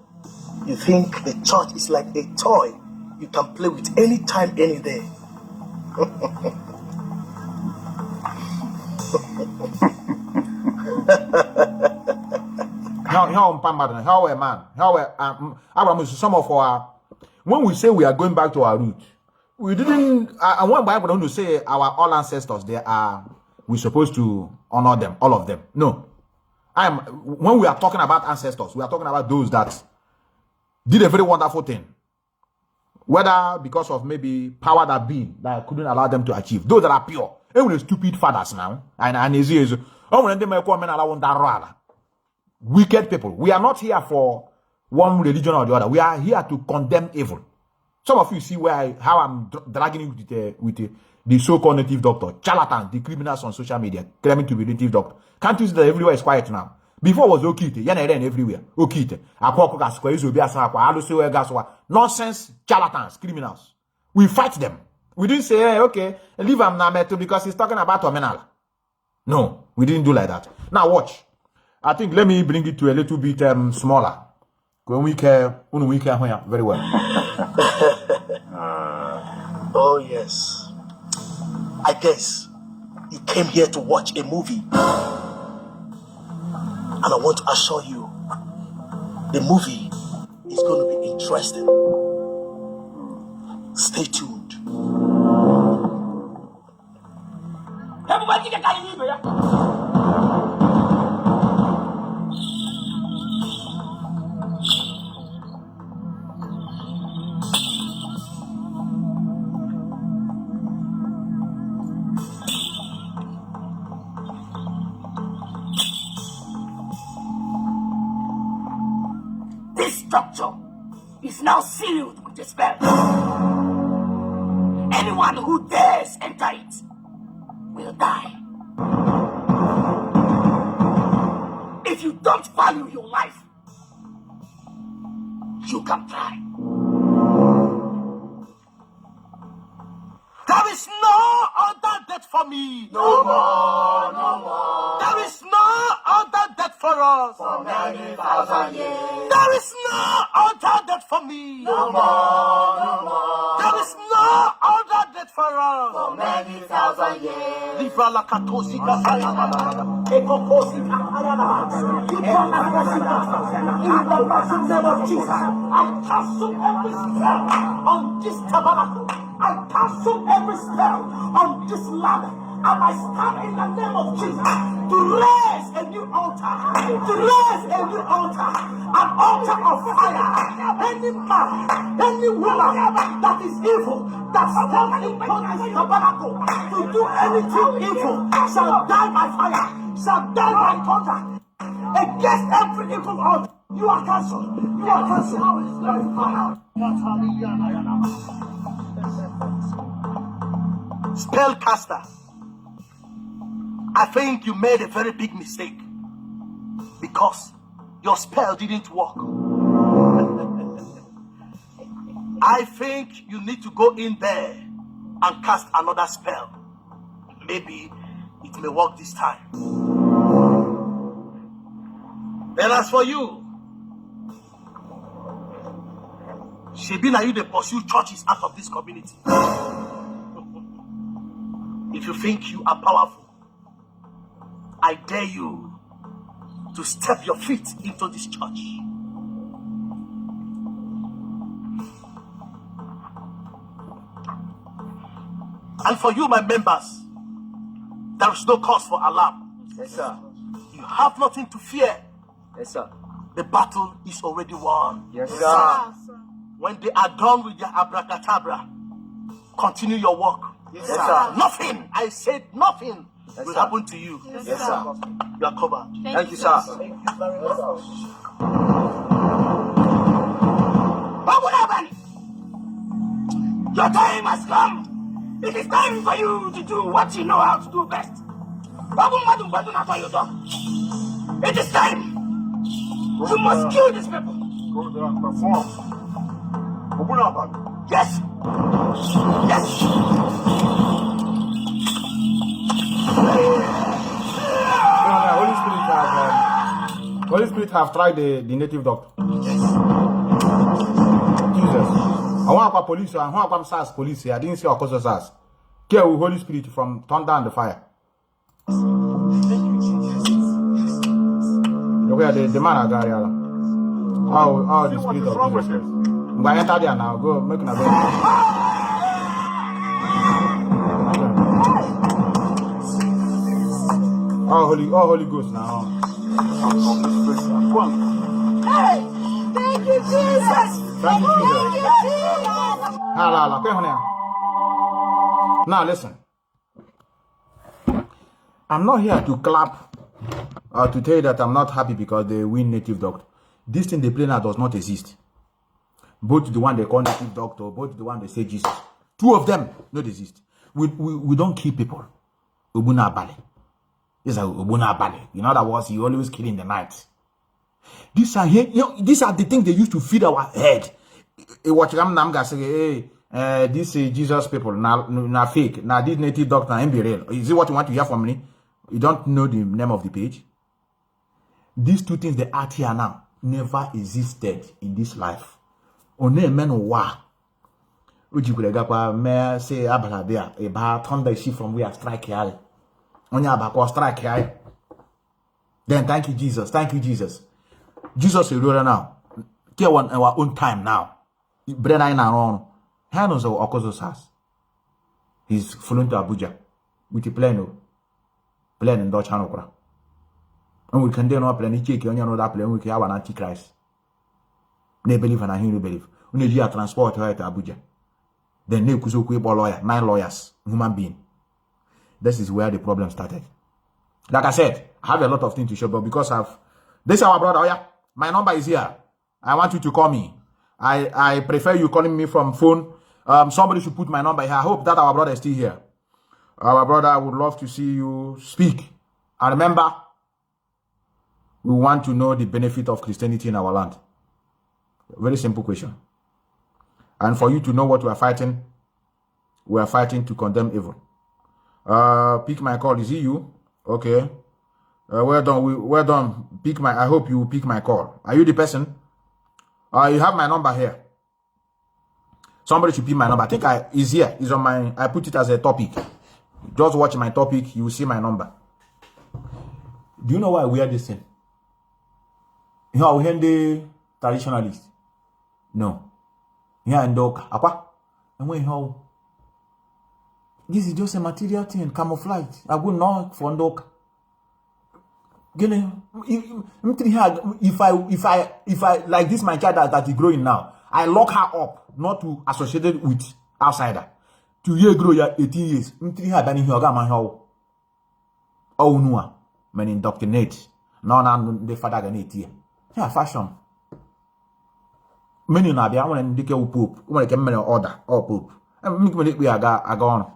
you think the church is like a toy you can play with anytime, any day. Some of our, when we say we are going back to our roots, we didn't. I want Bible don't to say our all ancestors. We're supposed to honor them, all of them. No, when we are talking about ancestors, we are talking about those that did a very wonderful thing, whether because of maybe power that be that couldn't allow them to achieve. Those that are pure, even the stupid fathers now, and is when they make women allow that. Wicked people. We are not here for one religion or the other. We are here to condemn evil. Some of you see how I'm dragging you with the so-called native doctor, charlatans, the criminals on social media, claiming to be native doctor. Can't you see that everywhere is quiet now? Before it was Okite, everywhere. Okite, nonsense, charlatans, criminals. We fight them. We didn't say, hey, okay, leave him now because he's talking about Omenala. No, we didn't do like that. Now watch. I think let me bring it to a little bit smaller. When we care very well. Oh yes. I guess you came here to watch a movie. And I want to assure you, the movie is going to be interesting. Stay tuned. This structure is now sealed with a spell. Anyone who dares enter it will die. If you don't value your life, you can try. There is no other death for me. No more, no more. There is no other death for us. For 90,000 years. There is no other death for me. No more, no more. There is no other death for us. For many thousand years. Libra la katosi kasaya. Ekokosi kaharana. In the mighty name of Jesus, I cancel every spell on this tabernacle. I cancel every spell on this land. And I stand in the name of Jesus to raise a new altar. To raise a new altar. An altar of fire. Any man, any woman that is evil, that stands in front of this tabernacle to do anything evil shall die by fire, shall die by thunder. Against every evil altar. You are cancelled. You are cancelled. Spellcaster, I think you made a very big mistake because your spell didn't work. I think you need to go in there and cast another spell. Maybe it may work this time. Then as for you, Shebi na you dey pursue churches out of this community. If you think you are powerful, I dare you to step your feet into this church. And for you, my members, there is no cause for alarm. Yes, sir. You have nothing to fear. Yes, sir. The battle is already won. Yes, sir. When they are done with their abracadabra, continue your work. Yes, sir. Nothing, I said nothing will sir. happen to you. Yes, sir. You are covered. Thank you, sir. Thank you very much. Your time has come. It is time for you to do what you know how to do best. It is time. You must kill these people. Go there and perform. Open up. Yes. Yes. Holy Spirit have tried the native doctor. Yes. Jesus. I want to police. I want to SARS police. I didn't see our cause of SARS. Care with Holy Spirit from thunder and the fire. Look at the man I got here. How the spirit of Jesus. I'm going to enter there now. Go make an Holy Ghost now. Hey, thank you, Jesus. Thank you, Jesus. Thank you, Jesus. Now listen. I'm not here to clap to tell you that I'm not happy because they win native doctor. This thing they play now does not exist. Both the one they call native doctor, both the one they say Jesus. Two of them don't exist. We don't kill people. Ubuna Bale. Yes, Ubuna Bale. In other words, you always kill in the night. These are these are the things they used to feed our head. What Nnamdi say, hey, this Jesus people now fake. Now this native doctor ain't be real. Is it what you want to hear from me? You don't know the name of the page. These two things that are here now never existed in this life. Only men wa. Uji kulega me say abalabia eba thunder she from where strike here. Onya abako strike here. Then thank you Jesus. Thank you Jesus. Jesus is ruler now. Care one our own time now. Bread I na He knows our Okozo's house. He's flying to Abuja with a plane in Dutch Hanokra. And we can then not play any check on that plane. We can have an antichrist. They believe and I hear believe. We need to transport her to Abuja. Then they could lawyer, 9 lawyers, human being. This is where the problem started. Like I said, I have a lot of things to show, but because this is our brother. Oh yeah, my number is here. I want you to call me. I prefer you calling me from phone. Somebody should put my number here. I hope that our brother is still here. Our brother would love to see you speak. And remember, we want to know the benefit of Christianity in our land. Very simple question. And for you to know what we are fighting to condemn evil. Pick my call. Is it you? Okay. Well done. Well done. I hope you pick my call. Are you the person? You have my number here. Somebody should pick my number. I think is here. It's on my. I put it as a topic. Just watch my topic. You will see my number. Do you know why I wear this thing? You know, we are the traditionalist. No. Here and dog. Apa? And when how? This is just a material thing, camouflage. I will not for dog. If I like this my child that is growing now, I lock her up not to associate it with outsider. To year grow 18 years. Oh no, man indoctrinate. No, the father gonna eat here. Yeah, fashion. Many na bia when ndike pope, when can many order or pope. And make we are gone.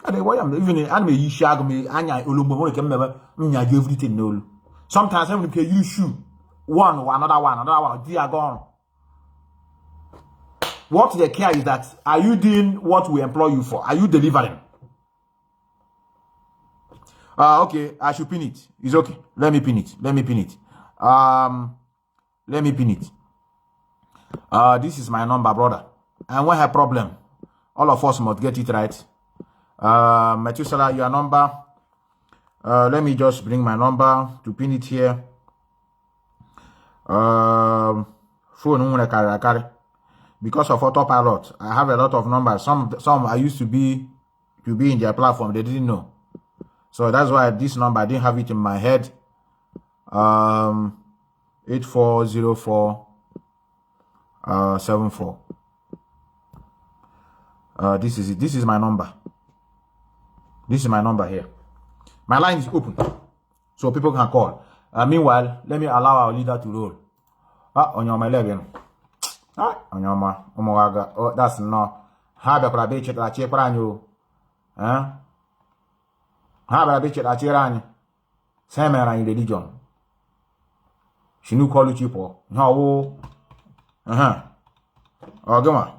And why am even anime you shag me anya olumbo when can never everything no. Sometimes when you use shoe one or another one, they are gone. What they care is that are you doing what we employ you for? Are you delivering? Okay, I should pin it. It's okay. Let me pin it. Let me pin it. This is my number, brother. And when I have problem, all of us must get it right. Methuselah, your number. Let me just bring my number to pin it here. Phone carry. Because of autopilot, I have a lot of numbers. Some I used to be in their platform. They didn't know. So that's why this number, I didn't have it in my head. 8404 74. This is it. This is my number. This is my number here. My line is open, so people can call. Meanwhile, let me allow our leader to roll. On your my level. On your ma. Oh, that's no. Have a crabbe chet la cheprano. Have a bitch at Tirani. Samara in religion. She knew call you for. No. Oh, come on.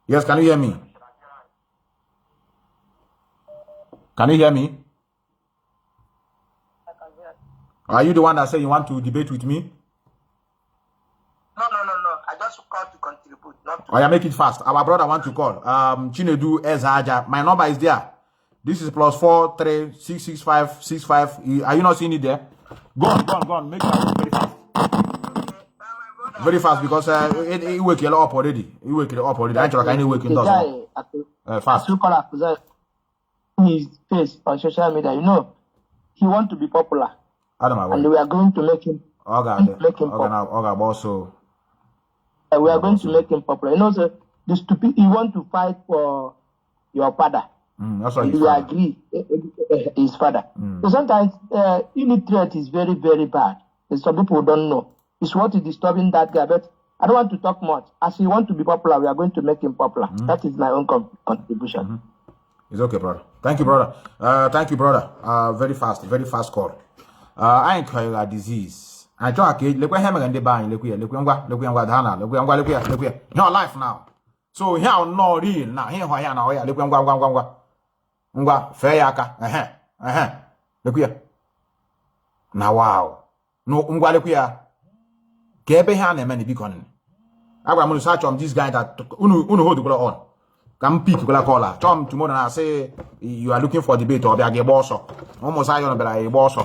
Yes, can you hear me? Can you hear me? Are you the one that said you want to debate with me? No. I just called to contribute. Not to make it fast. Our brother want to call. Chinedu Ezaja. My number is there. This is +4 3 6 6 5 6 5. Are you not seeing it there? Go on. Make it very fast. Very fast because it wake you up already. You wake it up already. I try any waking does fast. His face on social media, you know, he want to be popular, and we are going to make him. Also, we are going to make him popular. You know, so the stupid. You want to fight for your father. That's why he agree his father. So sometimes illiterate is very, very bad. And some people don't know. It's what is disturbing that guy. But I don't want to talk much. As he wants to be popular, we are going to make him popular. That is my own contribution. It's okay, brother. Thank you, brother. Thank you, brother. Very fast call. I ain't carrying a disease. I try to look at him and the buying. Look here. You're alive now. So here no real now. Here now. Look Ngwa fair yaka. Look here. Now wow. No ngwa look here. Kebe hane many beacon. I'm going to search on this guy that unu hold the on. Come pick the caller. Tom tomorrow I say you are looking for debate or be a boss. Almost I don't be a boss.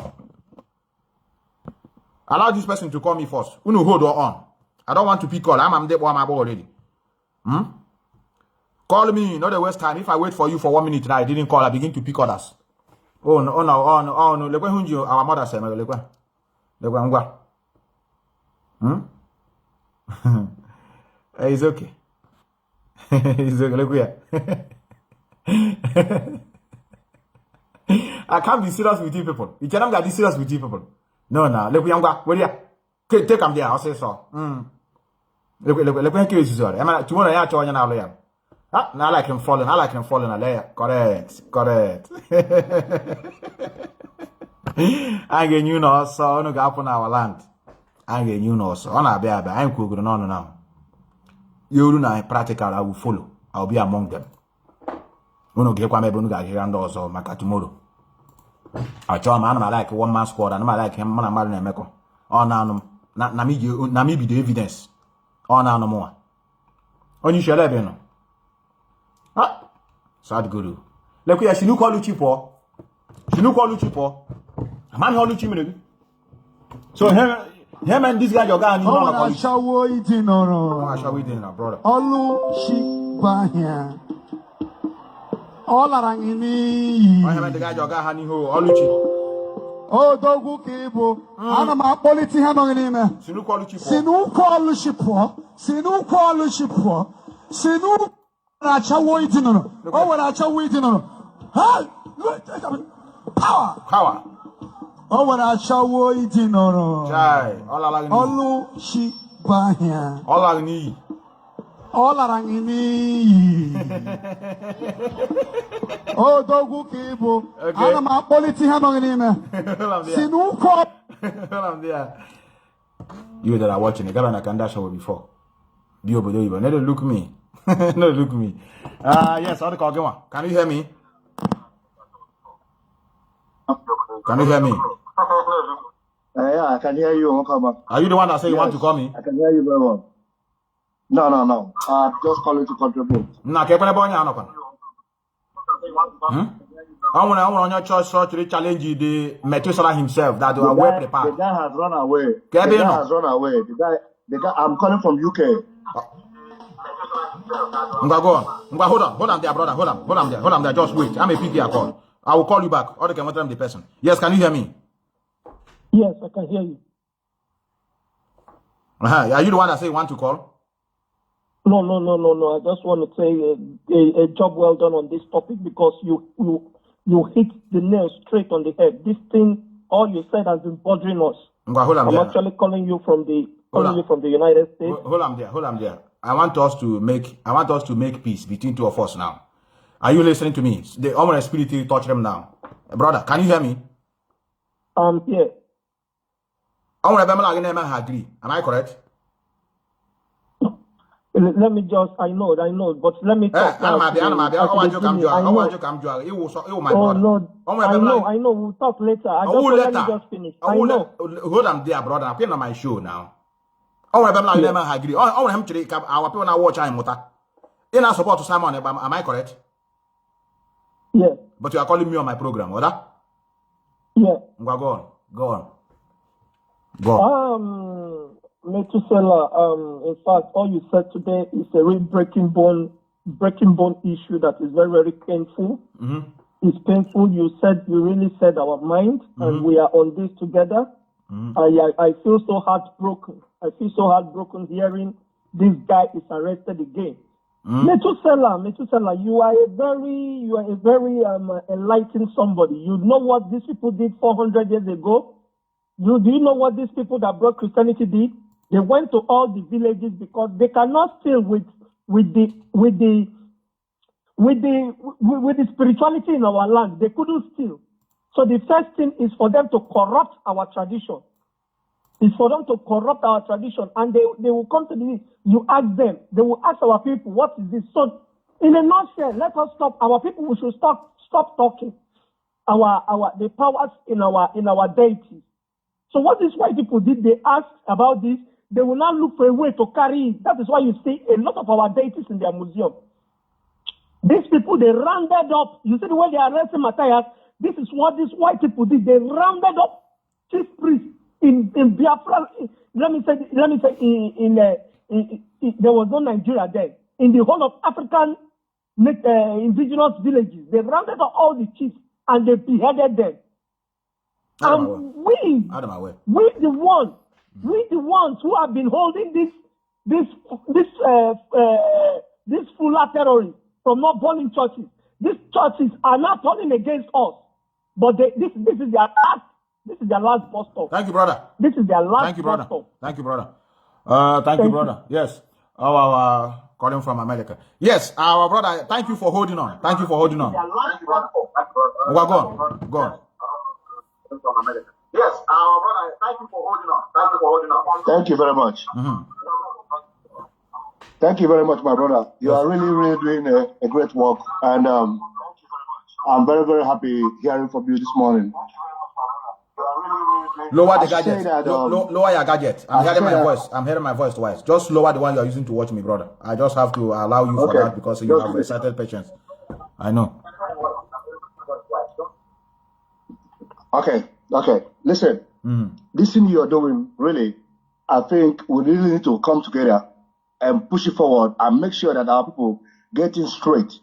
Allow this person to call me first. Unu hold on. I don't want to pick call. I'm dead one already. Call me, not the waste time. If I wait for you for 1 minute and I didn't call, I begin to pick others. Oh no. Look when you our mother said, look when. It's okay. It's okay. Look here. I can't be serious with you people. You cannot be serious with you people. No. Look, where you? Take them there. I'll say so. Look when you is tomorrow I tell you now. Now I like him falling. A layer. Correct. I get you know, so no gap on our land. I get you know, so on our baby. I'm cooking on now. You do not practical. I will follow. I'll be among them. Uno get one maybe uno here and also maka tomorrow. I tell man I like one man squad and I like him man and Meko. Oh now na me be the evidence. Oh now no more. On you shall have no. Sad guru. Look here, she no call you cheapo. A man call you cheap. So him and this guy your guy you know I shall wait in brother. Olu Shibahia. All around me. I have the guy your guy honey ho Oluchi. Oh, Dogu Kibo. I'm a politi hammer. Sinu call you cheapo. Sinu call you cheapo. Sinu I shall wait in on. Oh, what I shall wait in on. Power. Oh, what I shall wait in on. Jai. Olu Shibahia. All around me. Oh, Dogu Kibo. I'm a politi hammer. Sinu call. You that are watching the Gavana Kanda show before. You never look me. No, look me. Yes, I'll call you. Can you hear me? Yeah, I can hear you. Are you the one that say you want to call me? I can hear you very well. No. Just calling to contribute. I want your church to challenge the Methuselah himself that they are well prepared. The guy has run away. The guy. I'm calling from UK. Go on. Hold on there, brother. Hold on there. Just wait. I'm a PK call. I will call you back. Or they can tell the person. Yes, can you hear me? Yes, I can hear you. Are you the one that say you want to call? No. I just want to say a job well done on this topic because you hit the nail straight on the head. This thing, all you said has been bothering us. I'm actually calling you from the United States. Hold on there. I want us to make peace between two of us now. Are you listening to me? The Omar spirit touch them now. Brother, can you hear me? Yeah. Agree. Am I correct? Let me just, I know, but let me talk. I know, we'll talk later. Let me just finish. Hold on there, brother. I'm on my show now. Agree. Our people now watch I'm in our support to Simon, am I correct? Yes. But you are calling me on my program, or that? Yeah. Go on. Methuselah, in fact, all you said today is a real breaking bone issue that is very, very painful. It's painful. You really said our mind, and we are on this together. I feel so heartbroken. Hearing this guy is arrested again. Methuselah, you are a very enlightened somebody. You know what these people did 400 years ago? Do you know what these people that brought Christianity did? They went to all the villages because they cannot steal with the spirituality in our land. They couldn't steal. So the first thing is for them to corrupt our tradition. It's for them to corrupt our tradition, and they will come to the. You ask them. They will ask our people, "What is this?" So, in a nutshell, let us stop. Our people, we should stop talking. The powers in our deities. So what these white people did, they asked about this. They will now look for a way to carry it. That is why you see a lot of our deities in their museum. These people, they rounded up. You see the way they are arresting Matthias. This is what these white people did. They rounded up chief priests in Biafra. Let me say there was no Nigeria then. In the whole of African indigenous villages, they rounded up all the chiefs and they beheaded them. And we the ones who have been holding this Fula terrorists from not burning churches. These churches are not turning against us, but this is their last bus stop. Thank you, brother. This is their last Thank you, brother. bus stop. Thank you, brother. Thank you, brother. Yes. Our calling from America. Yes, our brother. Thank you for holding on. Thank you for holding on. Go on. Yes, our brother. Thank you for holding on. Thank you for holding on. Thank you very much. Thank you very much, my brother. You are really doing a great work, and I'm very, very happy hearing from you this morning. Lower the gadget. Lower your gadget. I'm hearing my voice. I'm hearing my voice twice. Just lower the one you are using to watch me, brother. I just have to allow you for that because you have recited patience. I know. Okay. Listen, this thing you are doing, really, I think we really need to come together and push it forward and make sure that our people get in straight,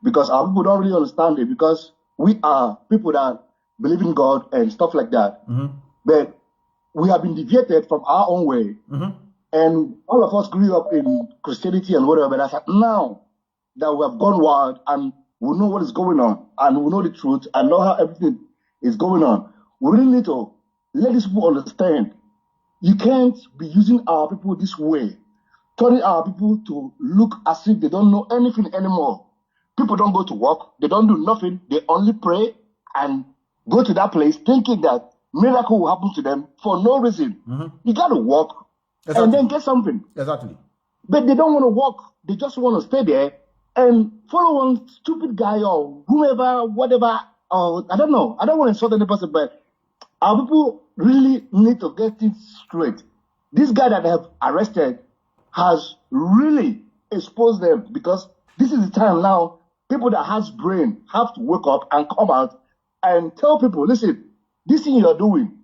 because our people don't really understand it, because we are people that believe in God and stuff like that. But we have been deviated from our own way. And all of us grew up in Christianity and whatever. But I said, now that we have gone wild and we know what is going on and we know the truth and know how everything is going on, we really need to let these people understand. You can't be using our people this way, turning our people to look as if they don't know anything anymore. People don't go to work. They don't do nothing. They only pray and go to that place thinking that miracle will happen to them for no reason. You got to work and then get something. Exactly. But they don't want to work. They just want to stay there and follow one stupid guy or whoever, whatever. Or I don't know. I don't want to insult any person, but our people really need to get it straight. This guy that they have arrested has really exposed them, because this is the time now people that has brain have to wake up and come out and tell people, listen, this thing you're doing,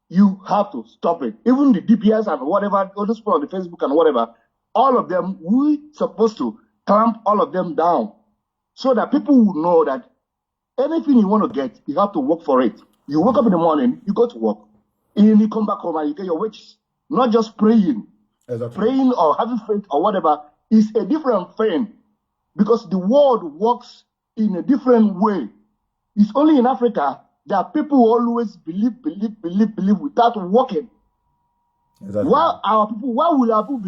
you have to stop it. Even the DPS and whatever, all those people on the Facebook and whatever, all of them, we supposed to clamp all of them down so that people will know that anything you want to get, you have to work for it. You wake up in the morning, you go to work, and you come back home and you get your wages. Not just praying. Praying or having faith or whatever is a different thing, because the world works in a different way. It's only in Africa that people always believe without working. Why will our people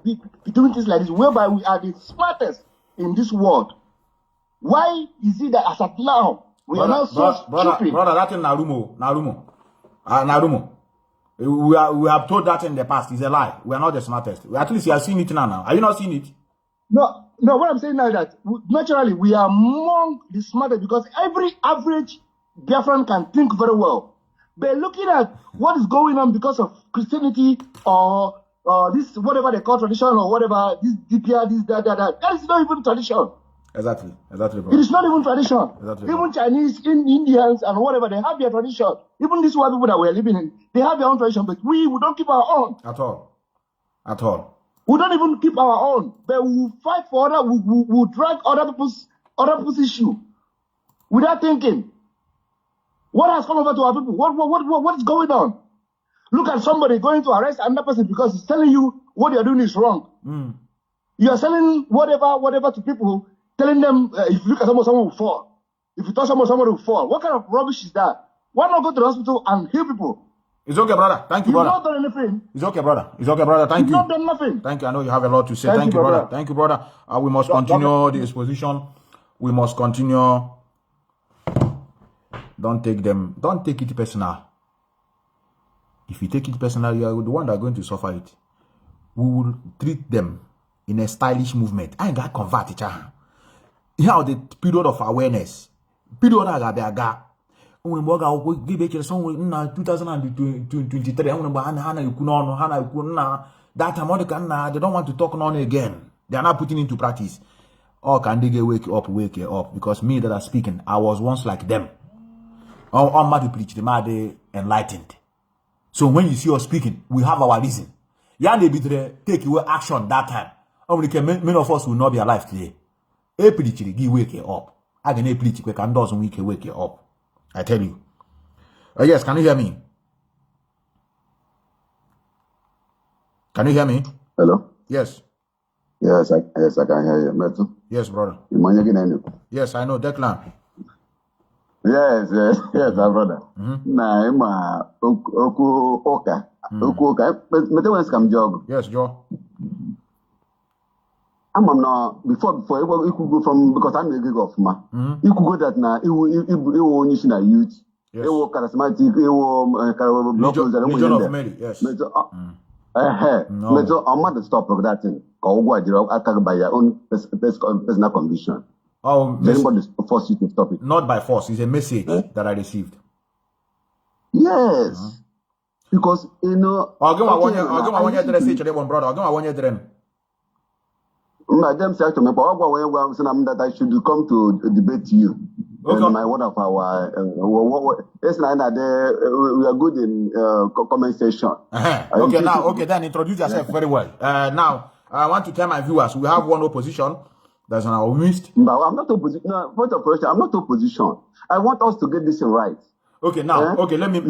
be doing things like this, whereby we are the smartest in this world? Why is it that as of now, we are not so stupid? Brother, that's in Narumo. We have told that in the past. It's a lie. We are not the smartest. At least you are seeing it now. Are you not seeing it? No, what I'm saying now is that naturally we are among the smartest, because every average Biafran can think very well. But looking at what is going on because of Christianity or this, whatever they call tradition or whatever, this DPR, this, that is not even tradition. Exactly, bro. It is not even tradition. Exactly, even Chinese, Indians and whatever, they have their tradition. Even these white people that we are living in, they have their own tradition, but we don't keep our own. At all. We don't even keep our own, but we will fight for we'll drag other people's issue without thinking. What has come over to our people? What is going on? Look at somebody going to arrest another person because he's telling you what you're doing is wrong. You are selling whatever to people, telling them if you look at someone will fall. If you touch someone will fall. What kind of rubbish is that? Why not go to the hospital and heal people? It's okay, brother. Thank you, brother. You've not done anything. It's okay, brother. It's okay, brother. Thank you. You've not done nothing. Thank you. I know you have a lot to say. Thank you, brother. Thank you, brother. We must continue the exposition. We must continue. Don't take it personal. If you take it personal, you are the one that are going to suffer it. We will treat them in a stylish movement. I ain't got convert it. Here the period of awareness. Period of the when we go give it some in 2023. That time they don't want to talk on again. They are not putting into practice. Or can they get wake up? Because me that are speaking, I was once like them. I'm mad to preach, the mad enlightened. So when you see us speaking, we have our reason. Yeah, they be take away action that time. Many of us will not be alive today. A preacher give wake up. I can preach quick and doesn't wake up. I tell you. Yes, can you hear me? Can you hear me? Hello? Yes. Yes, I can hear you, Metu. Yes, brother. Yes, I know, Declan. Yes, my brother. Nah, I'm okay. Yes, Joe. I'm not before you could go from because I'm a gig of ma. You could go that now. It will only see a youth. It will charismatic. It will Legion of Mary. Yes. No. I'm not the stop of that thing. I can by your own personal condition. Oh, anybody force you to stop it? Not by force. It's a message that I received. Yes. Because you know. I'll give my one year message to them, brother. I'll give my 1 year dream. Madam said to me, that I should come to debate you. Okay. My one of our it's like that we are good in comment section. Okay, then introduce yourself very well. Now I want to tell my viewers we have one opposition that's on our midst. No, I'm not opposition. No, point of correction, I'm not opposition. I want us to get this right. Okay, now, okay, let me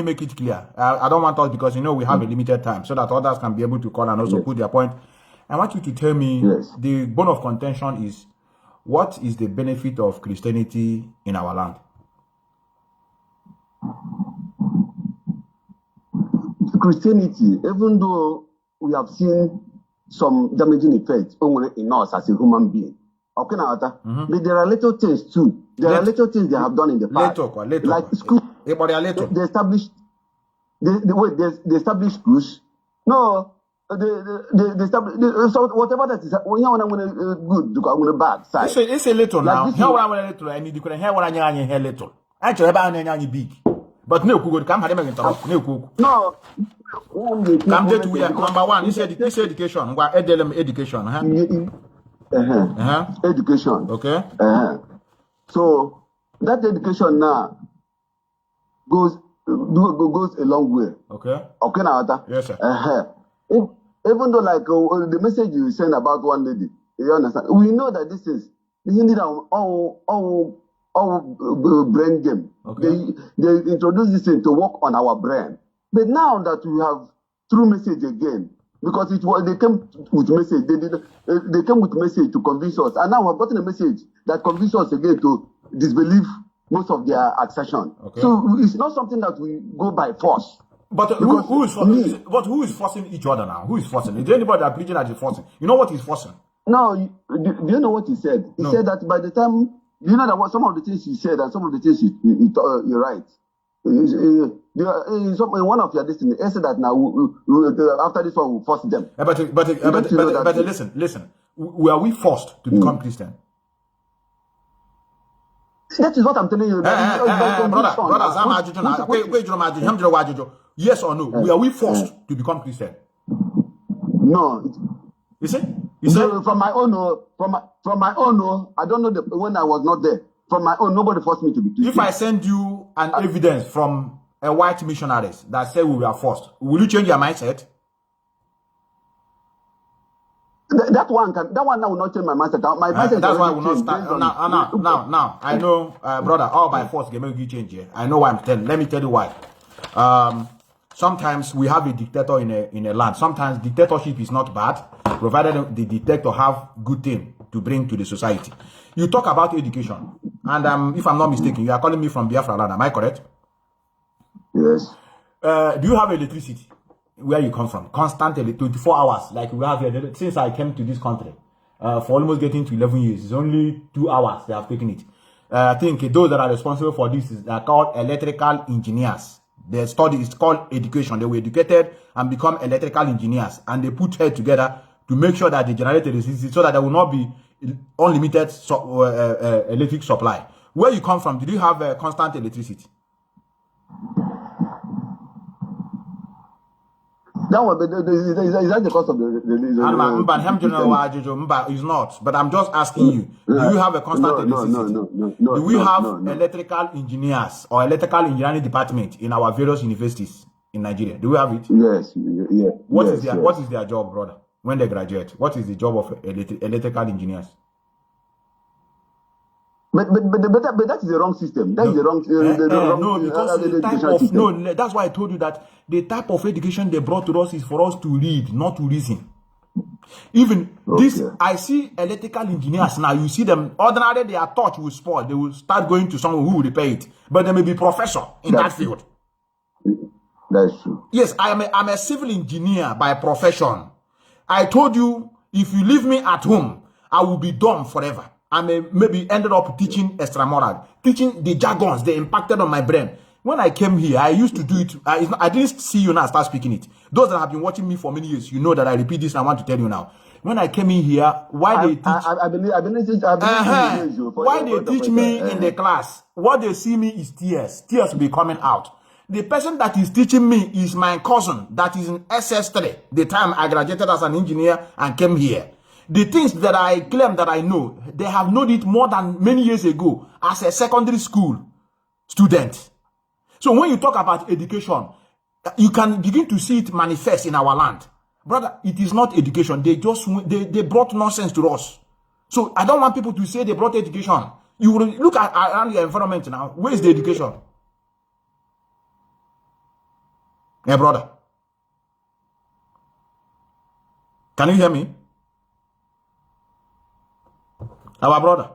make it clear. I don't want us because you know we have a limited time so that others can be able to call and also put their point. I want you to tell me the bone of contention is what is the benefit of Christianity in our land? Christianity, even though we have seen some damaging effects in us as a human being, okay, now, but there are little things too. There are little things they have done in the past. Like school. They established schools. No. So whatever that is, when you want to good, I'm going to bad side. It's a little now. Here what I want a little, and you can hear what I hear little. Actually, about any big, but no could come. No, come to number one. It's education. What education? Education. Okay. So that education now goes a long way. Okay. Okay, now. Yes, sir. Even though like the message you send about one lady, you understand? We know that this is you need our brain game. Okay. They introduce this thing to work on our brain. But now that we have true message again, because they came with message, they came with message to convince us, and now we've gotten a message that convinces us again to disbelieve most of their assertion. Okay. So it's not something that we go by force. But who is forcing each other now? Who is forcing? Is there anybody that preaching that is forcing? You know what he's forcing? No, do you know what he said? He said that by the time you know that some of the things he said and some of the things you're right. One of your destiny. He said that now after this one we'll force them. But listen. Were we forced to become Christian? That is what I'm telling you. Yes or no? Were we forced to become Christian? No. You see? From my own, I don't know when I was not there. From my own, nobody forced me to be Christian. If I send you an evidence from a white missionaries that say we were forced, will you change your mindset? That one now will not change my mindset. My mindset that's why I will not start. Now, I know, brother, all by force can make you change here. I know why I'm telling. Let me tell you why. Sometimes we have a dictator in a land. Sometimes dictatorship is not bad. provided the detector have good thing to bring to the society. You talk about education, and if I'm not mistaken, you are calling me from Biafra land. Am I correct? Yes. Do you have electricity where you come from? Constant 24 hours, like we have here. Since I came to this country, for almost getting to 11 years, it's only 2 hours they have taken it. I think those that are responsible for this are called electrical engineers. Their study is called education. They were educated and become electrical engineers, and they put head together to make sure that they generate electricity so that there will not be unlimited electric supply. Where you come from, did you have constant electricity? That one, is that the cost of the is not. But I'm just asking you, do you have a constant electricity? Do we have electrical engineers or electrical engineering department in our various universities in Nigeria? Do we have it? Yes. Yeah. What is their job, brother, when they graduate? What is the job of electrical engineers? But that is the wrong system. That's the wrong. No, that's why I told you that the type of education they brought to us is for us to read, not to reason. Even this, I see electrical engineers now. You see them ordinarily, their touch will spoil. They will start going to someone who will repair it, but they may be professor in that field. That's true. Yes, I'm a civil engineer by profession. I told you, if you leave me at home, I will be dumb forever. I maybe ended up teaching extramoral, teaching the jargons they impacted on my brain. When I came here, I used to do it. I didn't see you now start speaking it. Those that have been watching me for many years, you know that I repeat this and I want to tell you now. When I came in here, why they teach me in the class, what they see me is tears. Tears will be coming out. The person that is teaching me is my cousin that is in SS3, the time I graduated as an engineer and came here. The things that I claim that I know, they have known it more than many years ago as a secondary school student. So when you talk about education, you can begin to see it manifest in our land. Brother, it is not education. They brought nonsense to us. So I don't want people to say they brought education. You will look at around your environment now. Where is the education? Yeah, brother. Can you hear me? Our brother.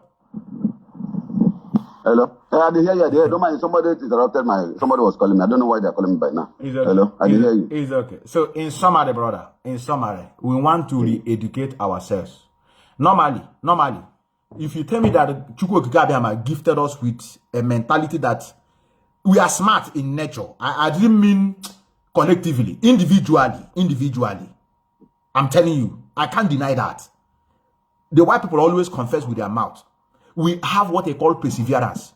Hello. I didn't hear you. Don't mind. Somebody interrupted somebody was calling me. I don't know why they're calling me by now. Okay. Hello. I didn't hear you. It's okay. So in summary, brother, we want to re-educate ourselves. Normally, if you tell me that Chukwu Okike gifted us with a mentality that we are smart in nature, I didn't mean collectively, individually. I'm telling you, I can't deny that. The white people always confess with their mouth. We have what they call perseverance.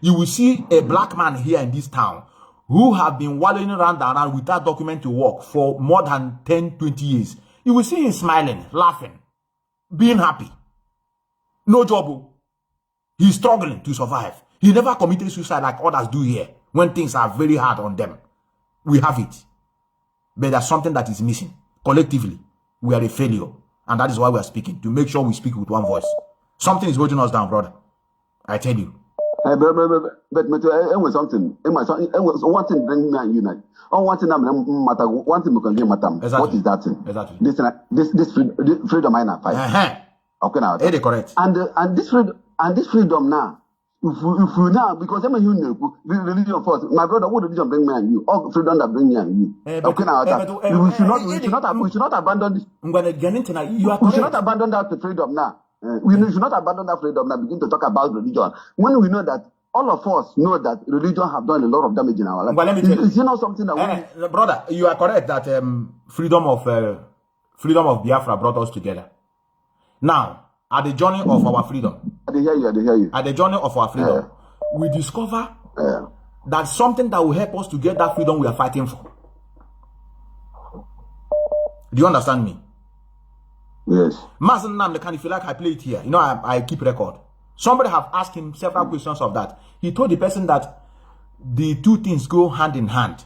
You will see a black man here in this town who have been wallowing around without document to work for more than 10, 20 years. You will see him smiling, laughing, being happy. No job. He's struggling to survive. He never committed suicide like others do here when things are very hard on them. We have it. But there's something that is missing. Collectively, we are a failure. And that is why we are speaking, to make sure we speak with one voice. Something is holding us down, brother. I tell you. But it was something. It was one thing bring me and unite. One thing matter. One thing we can get matter. Exactly. What is that thing? Exactly. This freedom I fight. Okay now. It is correct. And this freedom now. If we now, because I'm a religion first. My brother, what religion bring me and you? All freedom that bring me and you. Okay now. We should not abandon this. We should not abandon that freedom now. We should not abandon that freedom now. Begin to talk about religion when we know that all of us know that religion have done a lot of damage in our life. Well, let me tell you. It's not something that brother, you are correct that freedom of Biafra brought us together. Now, at the journey of our freedom, I hear you. At the journey of our freedom, we discover that something that will help us to get that freedom we are fighting for. Do you understand me? Yes. Mazi Methuselah, if you like, I play it here. You know, I keep record. Somebody have asked him several questions of that. He told the person that the two things go hand in hand.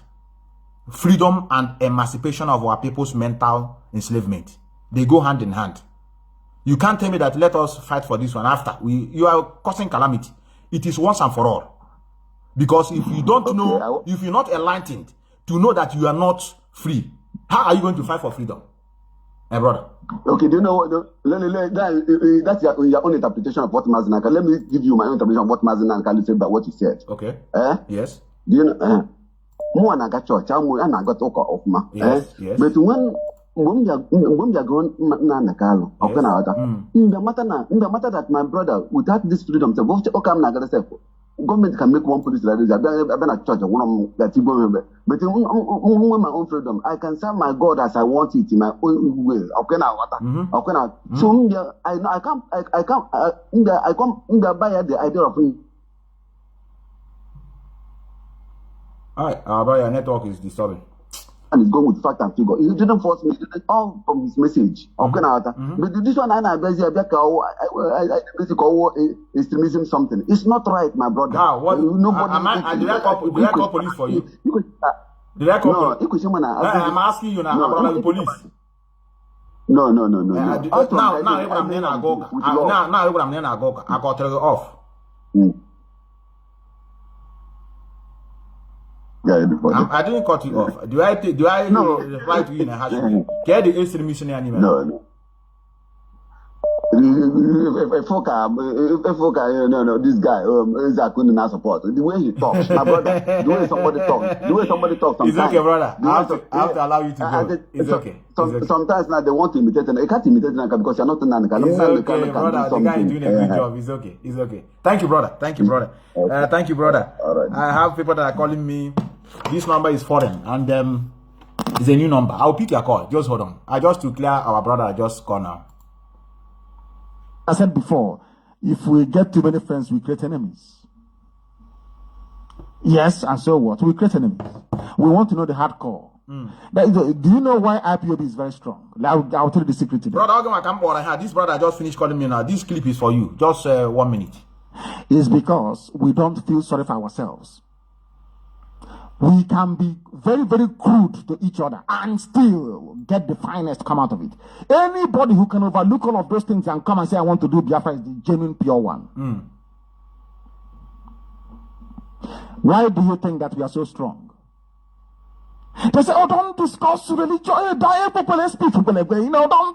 Freedom and emancipation of our people's mental enslavement. They go hand in hand. You can't tell me that let us fight for this one after. You are causing calamity. It is once and for all. Because if you don't know, if you're not enlightened to know that you are not free, how are you going to fight for freedom? Hey, brother. Okay, do you know what? That's your own interpretation of what Mazi Methuselah. Let me give you my own interpretation of what Mazi Methuselah said about what he said. Okay. Yes. Do you know? More and I got church. And I got talk of ma. Yes. But when you are going na Carlo, open out. In the matter that my brother, without this freedom, say, okay, I'm not gonna say. Government can make one police like this. I've been at church. But in my own freedom, I can serve my God as I want it in my own way. Okay, now what? So I can't buy the idea of. Alright, but your network is disturbing. And he's going with fact and figure. He didn't force me. He did it all from his message. Okay, now. But this one, I basically call extremism something. It's not right, my brother. What? Nobody. Did I call police for you? Did I call police? I'm asking you now. I'm the police. No. Now, I got turned off. I didn't cut you off. Do I reply to you in a hash? Get the extremist animal. No. If this guy is a good support. The way he talks, my brother, the way somebody talks, it's okay, brother. I have to allow you to go. It's okay. Sometimes now they want to imitate and I can't imitate because you're not an animal. It's okay, brother. The guy is doing a good job. It's okay. Thank you, brother. Thank you, brother. All right. I have people that are calling me. This number is foreign and it's a new number. I'll pick your call. Just hold on. Just to clear our brother, I just call now. I said before, if we get too many friends, we create enemies. Yes, and so what? We create enemies. We want to know the hardcore. Do you know why IPOB is very strong? I'll tell you the secret today. Brother, this brother just finished calling me now. This clip is for you. Just 1 minute. It's because we don't feel sorry for ourselves. We can be very, very crude to each other and still get the finest come out of it. Anybody who can overlook all of those things and come and say, I want to do Biafra is the genuine pure one. Why do you think that we are so strong? They say, oh, don't discuss religion. Don't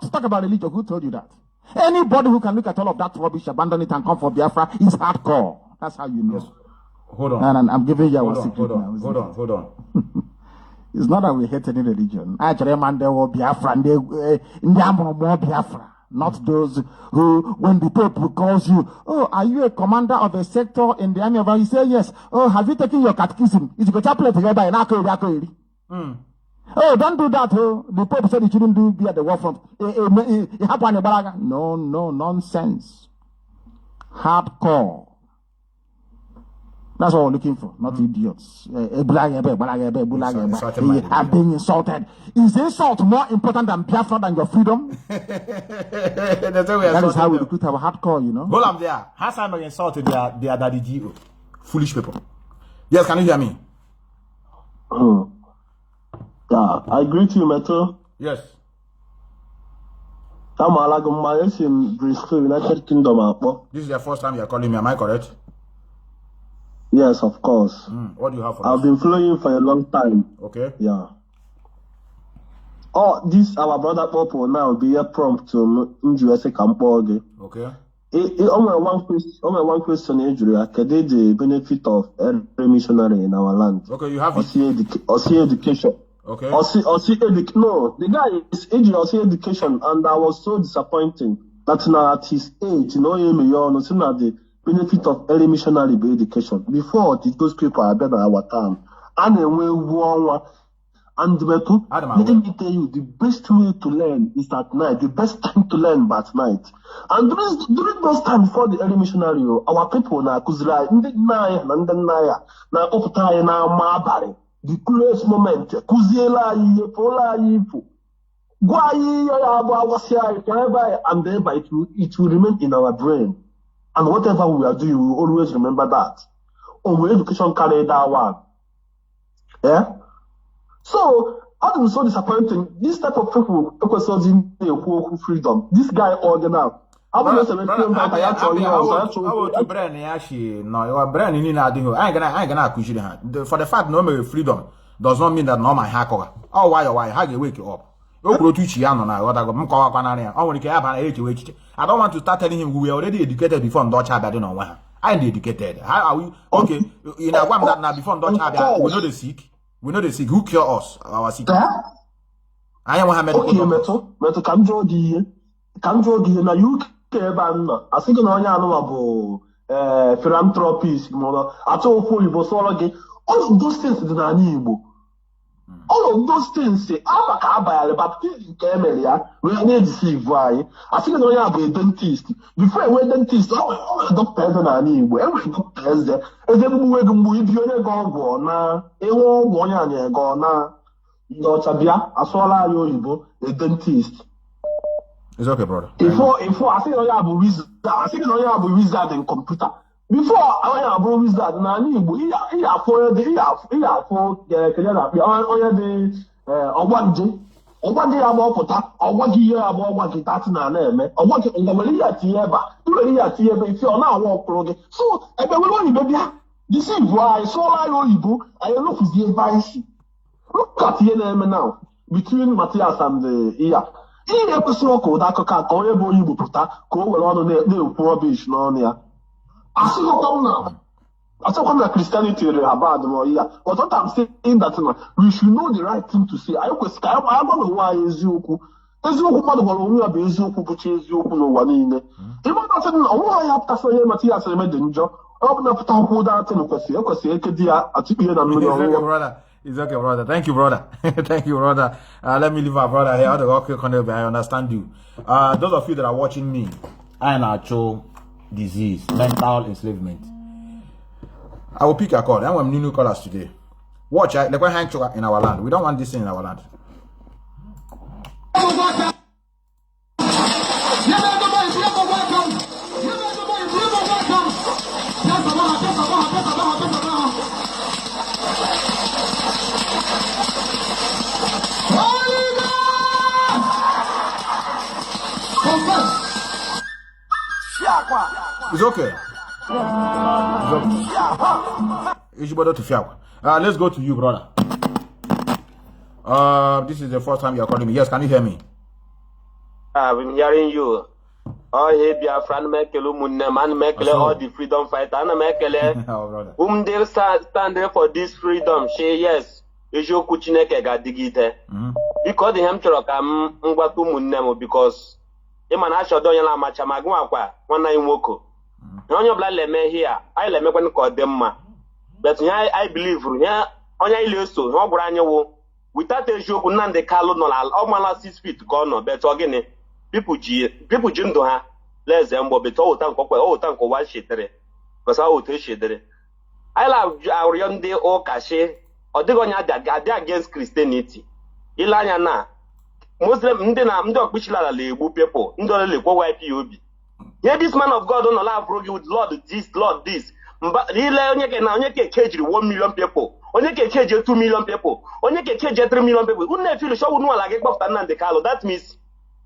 talk about religion. Who told you that? Anybody who can look at all of that rubbish, abandon it and come for Biafra is hardcore. That's how you know. Yes. Hold on. And I'm giving you our secret now. Hold on. It's not that we hate any religion. Actually, man, they were Biafra and they more Biafra. Not those who, when the Pope calls you, oh, are you a commander of a sector in the army of? You say yes. Oh, have you taken your catechism? It's a chaplet together in Oh, don't do that. Oh, the Pope said you shouldn't be at the war front. No, nonsense. Hardcore. That's what we're looking for, not idiots. I'm being insulted. Is insult more important than Biafra than your freedom? That is how we recruit our hardcore, you know. Hold on there. Has I insulted their daddy G? Foolish people. Yes, can you hear me? Yeah, I greet you, Metro. Yes. I'm Alagomais in Bristol, United Kingdom. This is the first time you're calling me, am I correct? Yes, of course. What do you have for I've been following you for a long time. Okay. Yeah. Oh, this our brother Popo now be a prompt to USA Campoge. Okay. Only one question, Adrian. Can they the benefit of every missionary in our land? Okay, you have or see education. Okay. No, the guy is Adrian or see education, and I was so disappointing that now at his age, the benefit of early missionary education. Before those people are better our time. And then we won and let me tell you, the best way to learn is at night. The best time to learn but at night. And during those time before the early missionary, our people na kuzira na optai na mabare. The close moment, kuziela pola yifu. And thereby it will remain in our brain. And whatever we are doing, we will always remember that. Our education carried that one. Yeah? So, I'm so disappointing. This type of people, freedom. This guy organized. I ain't gonna accuse you. For the fact no freedom does not mean that no my hacker. Oh, why? How you wake you up? I don't want to start telling him we were already educated before Dutch I don't know why. I am educated. How are we? Okay, in a one that now before Dutch we know the sick. We know the sick. Who cure us? Our sick. I am one medical. Okay, come draw the na UK ban. I think no nya no philanthropist mo. Ato ofo Igbo so logi. All of those things dị n'ala Igbo. All of those things say abaka abayale baptism nke emere ya wee na-edeceive anyị. I think na onye a bụ dentist. Before we dentist, o doctor eze n'ala Igbo. E nwere doctor eze. Eze mgbu ego mgbu ibi onye ga ọgwụ na ewe ọgwụ onye a na-ego na ndị ọcha bịa asụọla anyị oyibo a dentist. It's okay, brother. Before I think onye a bụ wizard. I think onye a bụ wizard in computer. Before I have always that na Igbo he afford onye dị ọgbanje ya gbọpụta ọgbanje ihe abụọ ọgbanje 30 na na-eme ọgbanje ngwere ya tinye ebe iwere ya tinye ebe ife ọ na-awa ọkụrụ gị so ebe were oyibo bịa deceive anyị sụọla anyị oyibo anyị lofuzie ebe anyị si look at ihe na-eme now between Matthias and ihe ekwesịrị ọka ụda akụkọ ka onye bụ onye Igbo pụta ka o were ọnụ na-ekwu rubbish n'ọnụ ya. I come na Christianity bad, but what I'm saying that we should know the right thing to say. I want to know why eziokwu mmadụ gwara onwe ya bụ eziokwu bụcha eziokwu n'ụwa niile. Ịma na sị na ọnwụ ya pụtasị onye Matthias eme dị njọ ọ bụ na pụta nkwụ datịn kwesịrị eke di ya atịkpe ihe na mmiri ọnwụwa. It's okay, brother. Thank you, brother. Thank you, brother. Let me leave my brother here. I understand you. Those of you that are watching me, I am actual disease, mental enslavement. I will pick a call. I want new callers today. Watch, like we're hang in our land. We don't want this thing in our land. It's okay. Let's go to you, brother. This is the first time you're calling me. Yes, can you hear me? I've been hearing you. Oh, hey, Biafran, Mekele, Munneman, Mekele, all the freedom fighter, and Mekele. They stand there for this freedom. She, yes. Ejo Kuchineke ga digite. Because the Hemchoro kam Ngwatu Munnemo, because Imanasho Doyala Machamagua, one night woko. On your blood leme here, I let me when call them. But I believe here, on your illuso, no granio. Without a joke, none the Carlo no all my 6 feet gone, but again, people jindo ha, less than what be told Tanko, oh, Tanko, one shitter. Because I would wish it. I love our young day or cache, or they gonna that against Christianity. Ilanya na Muslim Ndena Mdo Bishla Lebu people, Ndole YPOB. Here, this man of God don't allow brogi with Lord this. But he onye ke cage 1 million people. Onye ke cage 2 million people. Onye ke cage 3 million people. Who never feel show no like Nnamdi Kanu. That means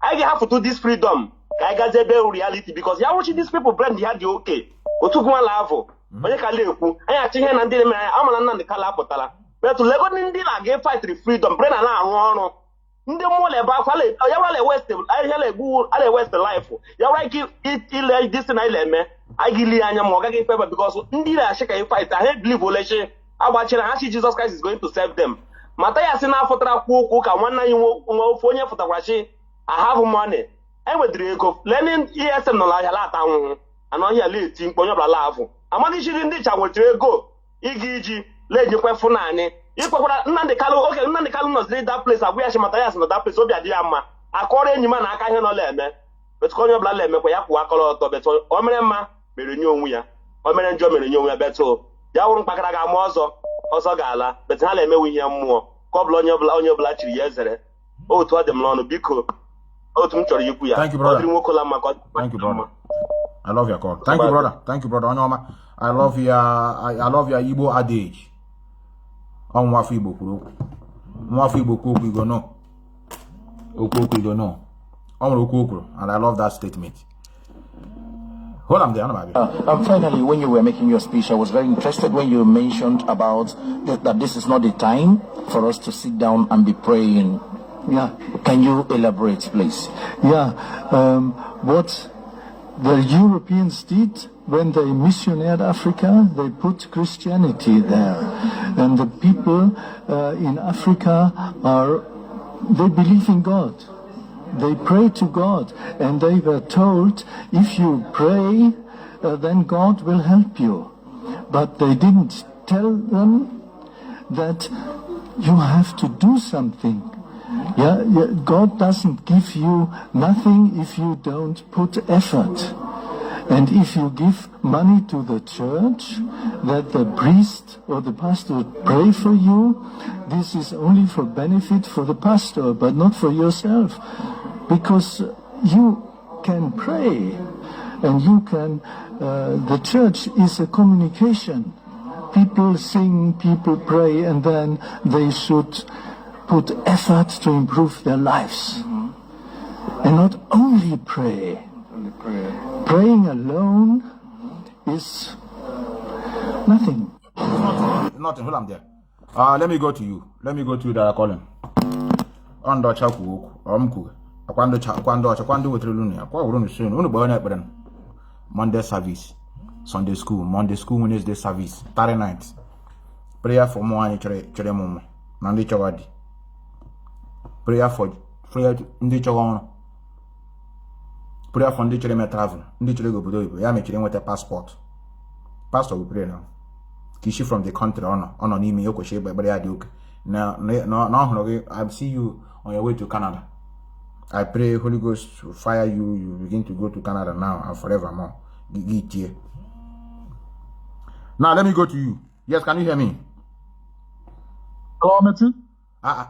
I have to do this freedom. I got the reality because you watching these people brand had you okay. Otukwa lavo. Onye ka leku. Anya tinye na ndị amana Nnamdi Kanu apụtala. But to lego ndị na ga fight the freedom brand na arụ ọrụ. Ndị mole ba kwale ya wale west ayele gu ale west life ya wai ki ile this na ile me agili anya mo ga paper because ndị na shika fight I believe oleche agbachira ha chi Jesus Christ is going to save them mata ya si na afotara kwuokwu ka nwanna yi nwo onye fotakwarachi I have money enwedire ego learning ESM no la ya lata anwụ ana ya le ti mkponyo bla lavu amagi shiri ndị cha nwetire ego igi lejekwe funani ikwakwara Nnamdi Kanu okay Nnamdi Kanu no that place agwa shi Matthias no that place obi adi ama akore enyima na aka ihe no le eme but konyo bla le eme kwa ya kwa akọrọ ọtọ but o mere mma mere nye onwu ya o mere njọ mere nye onwu ya beto ya wụrụ mkpakara ga ama ọzọ ga-ala but ha na-emewe ihe mmụọ kọbla onye bla chiri ya ezere otu ọ dị m n'ọnụ biko otu m chọrọ ikwu ya Thank you, brother. Thank you, brother. I love your call. Thank you, brother. Thank you, brother. I love your Igbo adage. On Wafi Igbo kwuru. Wafi Igbo kwuru you go know. Okwu you don't know. And I love that statement. Hold on there, finally, when you were making your speech, I was very interested when you mentioned about that this is not the time for us to sit down and be praying. Yeah. Can you elaborate, please? Yeah. What the Europeans did when they missionared Africa, they put Christianity there. And the people in Africa they believe in God. They pray to God. And they were told, if you pray, then God will help you. But they didn't tell them that you have to do something. Yeah, God doesn't give you nothing if you don't put effort. And if you give money to the church, that the priest or the pastor would pray for you, this is only for benefit for the pastor, but not for yourself. Because you can pray, and you can, the church is a communication. People sing, people pray, and then they should put effort to improve their lives. And not only pray. Praying alone is nothing. Nothing. Hold on there. Let me go to you. Let me go to that calling. Ondo chaku omku. Kwando wetreluni. Akwa urunu soon. Unu boy na ekperen. Monday service. Sunday school. Wednesday service. Saturday night. Prayer for more ani chere momo. Nandi chawadi. Prayer for ndi chawono. Prayer for ndị chere me travel, ndị chere go obodo oyibo, ya mechiri nweta passport. Pastor will pray now. Kishi from the country ono n'ime ya kwesịrị gbere ya dị oke. Na ọhụrụ gị, I see you on your way to Canada. I pray Holy Ghost will fire you, you begin to go to Canada now and forevermore. Now let me go to you. Yes, can you hear me? Hello, Matthew.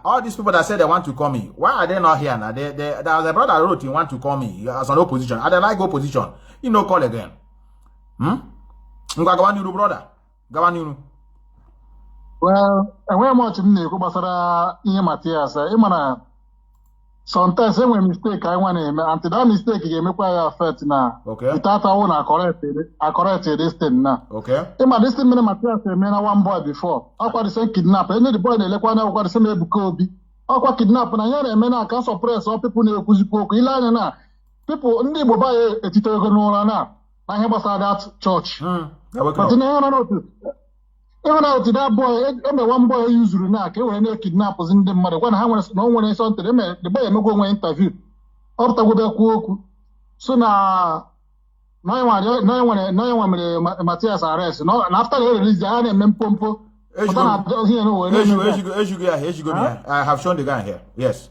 All these people that said they want to call me, why are they not here now? There was a brother wrote he want to call me as an opposition. I don't like opposition. You know, call again. Brother. Well, where much in the Kubasara Matthias, sometimes when we mistake, I want to, and to that mistake, you make a effect now. Okay. Without I want to correct this thing now. Okay. This thing, Matthias, I mean, one boy before. I got the same kidnap. Any the boy, they like one, I got the same Bukobi. I got kidnapped, and I mean, I can't suppress all people in the Kuzipo. Ilana, people, in the Boba, a Tito Gonora. I have that church. But in the even out to that boy, one boy used to knock, when kidnappers in the mother. When I was no one is on to them, the boy no go interview. After with a cook. So now, no one Matthias arrest. No, and after they release the army and Pompo. I have shown the guy here. Yes.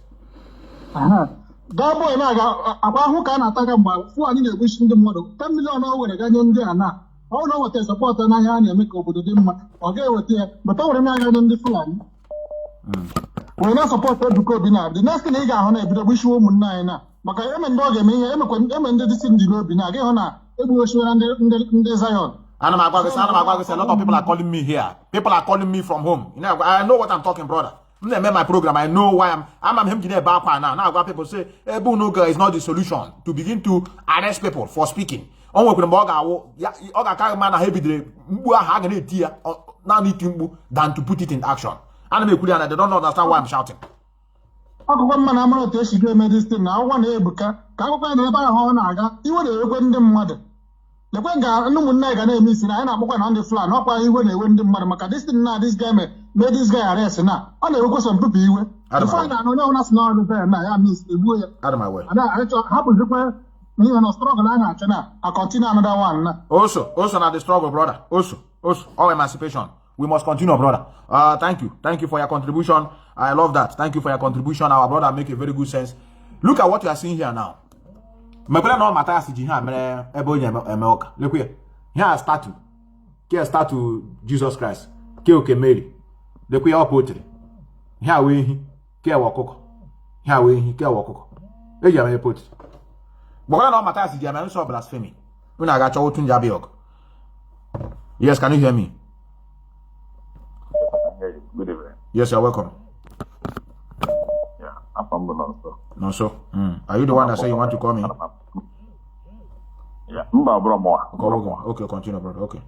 That boy now, about who can attack him by 400 wishing the mother. 10 million over the Ganyan there now. I don't know what they support and I make over the Dima or get with there, but I remember them the Fulani. We're not supported because the next thing they got on a wish woman nine. But I am a dog and I'm this in the Lobina. Get on a wish in the Zion. And a lot of people are calling me here. People are calling me from home. You know, I know what I'm talking, brother. I made my program. I know why I'm him today back now. Now I got people say, Ebunuga is not the solution to begin to arrest people for speaking. Than to put it in action. And they don't understand why I'm shouting. This guy arrest now. And they go some people. Out of my way. Me and struggle I continue another one. Also not the struggle, brother. Also, all emancipation. We must continue, brother. Thank you for your contribution. I love that. Thank you for your contribution. Our brother make a very good sense. Look at what you are seeing here now. Look here a statue. Here a statue Jesus Christ. Here Mary. Look here our poetry. Here we here walk. Here we here walk. Here you are poetry. But when all matters is the so blasphemy. When I got your tunjabiok. Yes, can you hear me? Good evening. Yes, you're welcome. Yeah, I'm from Bonanza. No, so. Are you the one that say you want to call me? Yeah, okay, continue, brother. Okay.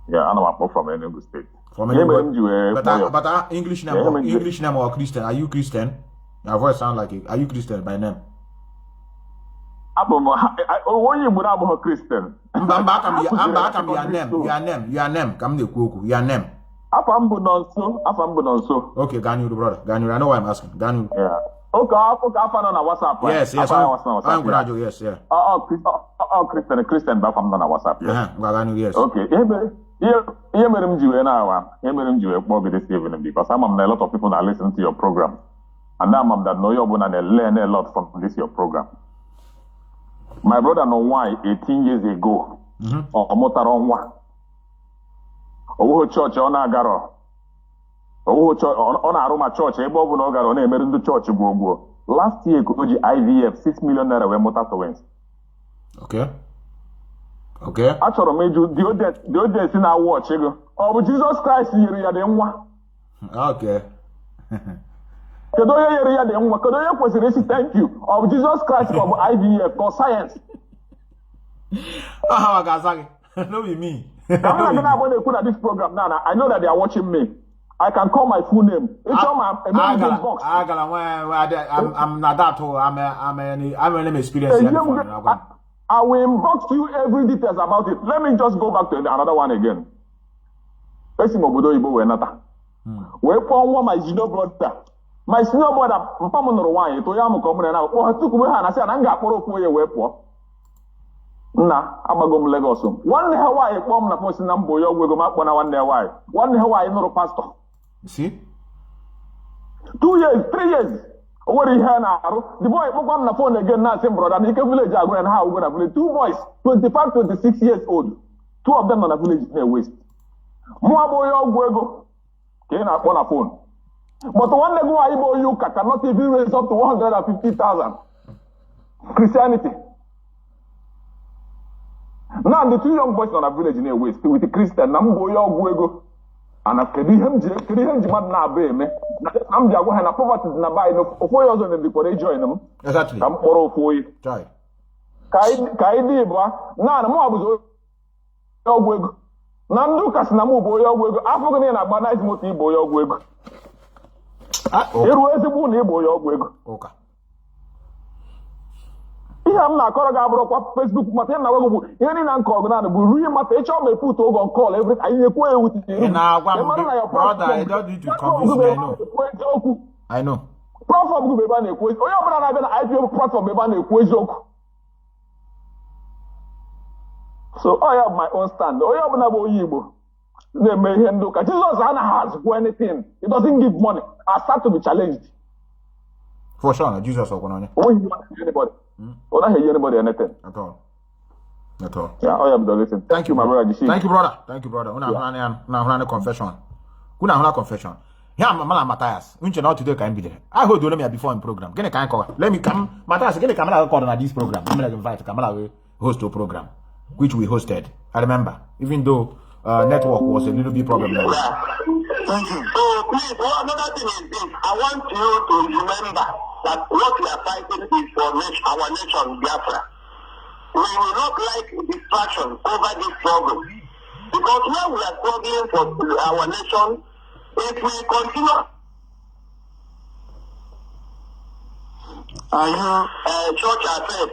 Yeah, I'm from Enugu State. From Enugu. But English name or Christian? Are you Christian? Your voice sound like it. Are you Christian by name? Onye Igbo na-abụghị Christian. Mba akam your name. Come the kuku. Your name. Afọ m bụ Nonso. Okay, Ganu, brother. Ganu, I know why I'm asking. Ganu. Yeah. Okay, afọ nọ na WhatsApp. Yes. I'm graduate. Yes, yeah. Christian ba afọ m nọ na WhatsApp. Yeah. Ganu, yes. Okay. Ihe mere m ji wee na-awa. Ihe mere m ji wee kpọọ gị this evening because I'm a lot of people that listen to your program. And I'm that know you ọbụla learn a lot from this your program. My brother know why 18 years ago. Ọ mụtara nwa. Owo church ọ na-agaro. Ọ na-arụ ma church ebe ọ bụ na ọ gara ọ na-emere ndị church gwogwo. Last year ka o ji IVF 6 million naira wee mụta twins. Okay. Achọrọ m ịjụ the audience na watch ego. Ọ bụ Jesus Christ nyere ya dị nwa. Okay. Kedu onye nyere ya dị nwa? Kedu onye kwesịrị isi thank you? Ọ bụ Jesus Christ ka ọ bụ IVF ka science? Aha ga-aza gị. No be me. I'm not going to put at this program now. I know that they are watching me. I can call my full name. It's on my box. I'm not that. I'm an experience. I will inbox you every details about it. Let me just go back to another one again. We found my senior brother. My senior brother, na amagom Lagos one Hawaii kpom na post na mbo yo gwego makpo na one Hawaii nụrụ pastor see 2 years 3 years owori ihe na arụ the boy kpọkwa na phone again na say brother na ike village agụ na ha ugo na village 2 boys 25 26 years old 2 of them na village na waste mụ abo yo gwego ka ị na-akpọ na phone but one leg why Igbo you cannot even raise up to 150,000 Christianity. Now the 2 young boys in our village in a way still with the Christian Nambo Yoguego and a Kedihem na be me. I'm the one and poverty in a buy no 4 years on the before join them. Exactly. I'm for you. Try. Kaidi bra. Now the more Yoguego. Nandukas Namu Yoguego. African and Abanize Moti Boyoguego. It was a boon Yoguego. Okay. Ihe m na-akọrọ ga-abụrụ kwa Facebook mata na wego ihe ni na nke ọgụna bụ ruo mata ịchọ me put ogo on call every anyị ekwe ewuti iru na agwa m brother I don't need to convince me I know platform gụ ebe a na-ekwu onye ọbụla na-abịa na IPO platform ebe a na-ekwu eziokwu so I have my own stand onye ọbụla bụ onye Igbo na-eme ihe ndị ụka Jesus anaghị azụkwu anything he doesn't give money I start to be challenged for sure Jesus ọgwụna onye anybody I don't hear anybody anything. At all. Yeah, I am the listen. Thank you, my brother. Thank you, brother. Una confession. Una confession. Yeah, Mama Matthias. Unche not today can be there. I heard you before in program. Can I call? Let me come. Matthias, can I come on this program? I'm going to invite Kamala host to program, which we hosted. I remember, even though network was a little bit problem. Thank you. So please, another thing is this. I want you to remember that what we are fighting is for our nation, Biafra. We will not like distraction over this struggle. Because when we are struggling for our nation, if we continue... Are you... church affairs.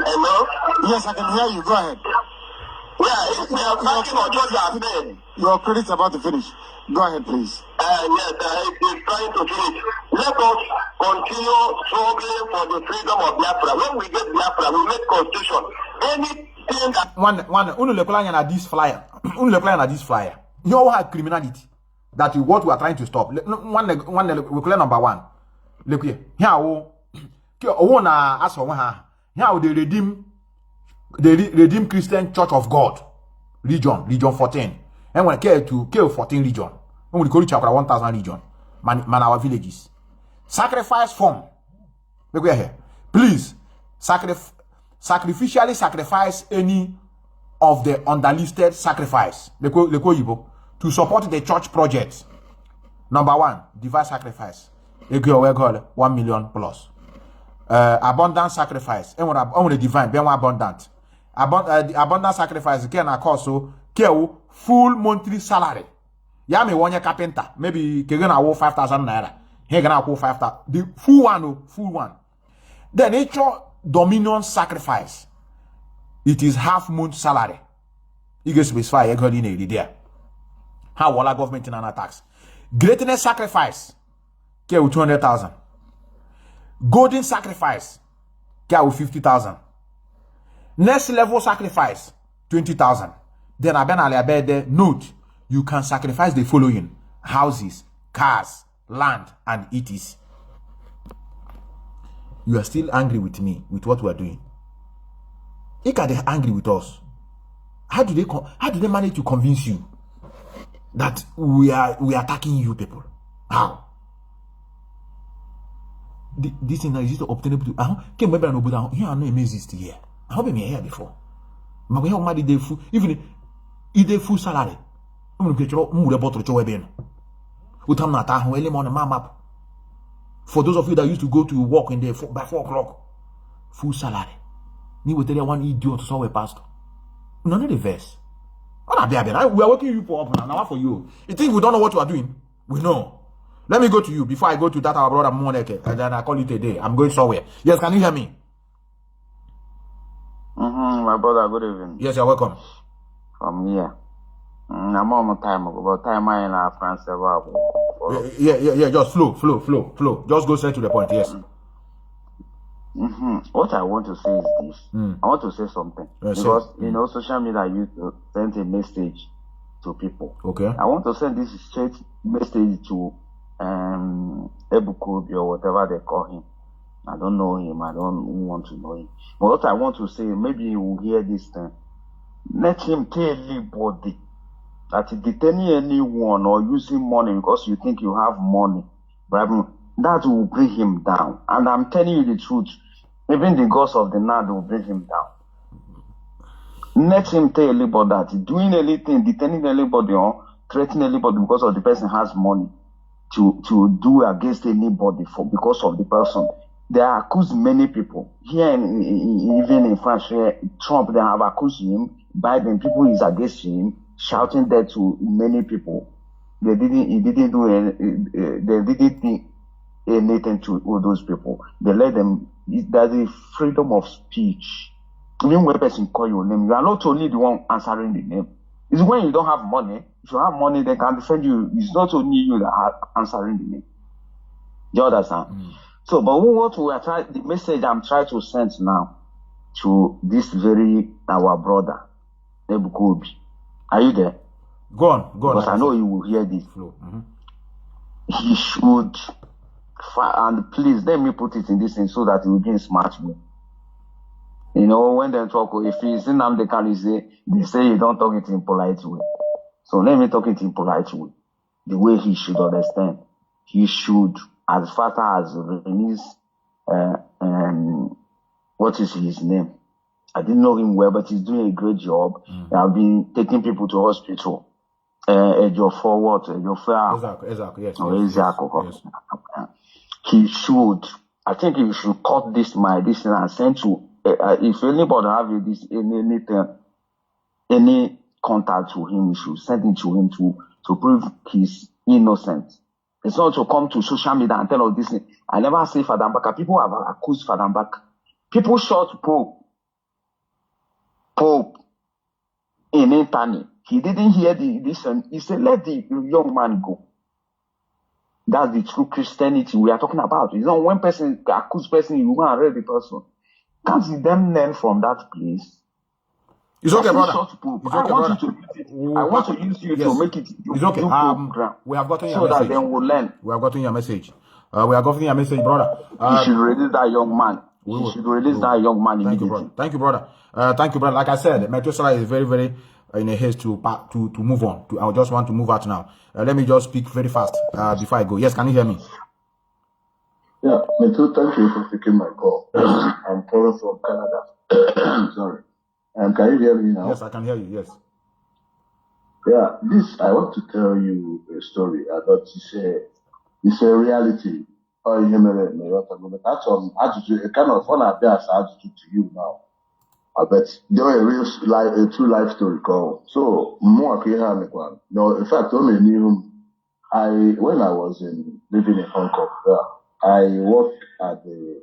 Hello? Yes, I can hear you. Go ahead. Yeah, if we are fighting for church affairs... Your credit's about to finish. Go ahead, please. Yes, it's trying to finish. Let us continue struggling for the freedom of Biafra. When we get Biafra, we make constitution. Anything that... One look at this flyer. You all have criminality. That is what we are trying to stop. One we clear number one. Look here. Here, the Redeemed Christian Church of God. Region 14. And when kill 14 region. When we call chapter 1,000 region. Man our villages. Sacrifice form. Look here. Please, sacrificially sacrifice any of the underlisted sacrifice. To support the church project. Number 1, divine sacrifice. 1 million plus. Abundant sacrifice. And when divine, be abundant. Abundant sacrifice can also full monthly salary. Ya me one year carpenter, maybe kegena wo 5,000 naira. He gonna call 5,000. The full one, oh, full one. The nature dominion sacrifice. It is half month salary. You get specify you got in there. How will our government in an tax? Greatness sacrifice. Care with 200,000. Golden sacrifice. Care with 50,000. Next level sacrifice 20,000. Then I note you can sacrifice the following: houses, cars, land, and etc. You are still angry with me with what we are doing. If they are angry with us, how do they manage to convince you that we are attacking you people? How? This thing is just obtainable. Can remember no but here are no exist here. I hope me here before. But we have money they full even if they full salary. I'm going to move about to show ben. Utam na ta early morning map. For those of you that used to go to work in there by 4 o'clock, full salary. Ni will tell you one idiot to saw a pastor. None of the verse. We are working you for up now for you. You think we don't know what you are doing? We know. Let me go to you before I go to that our brother Moneke, and then I call it a day. I'm going somewhere. Yes, can you hear me? My brother, good evening. Yes, you're welcome. From here. I'm on my time ago, but time I in France. Yeah. Just flow. Just go straight to the point. Yes. What I want to say is this. I want to say something because social media used to send a message to people. Okay. I want to send this straight message to Ebukobi or whatever they call him. I don't know him. I don't want to know him. But what I want to say, maybe you will hear this thing. Let him tell anybody that detaining anyone or using money because you think you have money, that will bring him down. And I'm telling you the truth. Even the gods of the land will bring him down. Let him tell anybody that doing anything, detaining anybody or threatening anybody because of the person has money to do against anybody because of the person. They are accused many people. Here even in France, Trump, they have accused him. Biden, people is against him, shouting that to many people. They didn't think anything to all those people. They let them. There's a freedom of speech. Even when a person call your name, you are not only the one answering the name. It's when you don't have money. If you have money, they can defend you. It's not only you that are answering the name. Do you understand? So, but what we are trying, the message I'm trying to send now to this our brother, Ebukobi. Are you there? Go on. Because I know you will hear this. He should, and please let me put it in this thing so that he will be in smart way. You know, when they talk, if he's in Nnamdi, they say you don't talk it in polite way. So let me talk it in polite way. The way he should understand. He should, as far as release, what is his name? I didn't know him well, but he's doing a great job. I've been taking people to hospital. Exactly. Yes. He should. I think he should cut this and send to. If anybody have this any contact to him, you should send it to him to prove his innocence. It's not to come to social media and tell us this thing. I never say Father Mbaka. People have accused Father Mbaka. People shot Pope in internet. He didn't hear this and he said, let the young man go. That's the true Christianity we are talking about. It's not when person accuse person, you go and read the person. Can't see them learn from that place. It's okay, brother. I want to use you to make it. It's okay. We have gotten your so message. That then we'll learn. We have gotten your message. We have gotten your message, brother. You should release that young man. You should release that young man immediately. Thank you, brother. Like I said, Methuselah is very, very in a haste to move on. I just want to move out now. Let me just speak very fast before I go. Yes, can you hear me? Yeah, Methu, thank you for taking my call. I'm calling from Canada. Sorry. Can you hear me now? Yes, I can hear you. Yes. Yeah, I want to tell you a story about it's a reality. That's a kind of fun attitude to you now. But there a true life story called. So more no, in fact, only knew when I was in living in Hong Kong. I work at the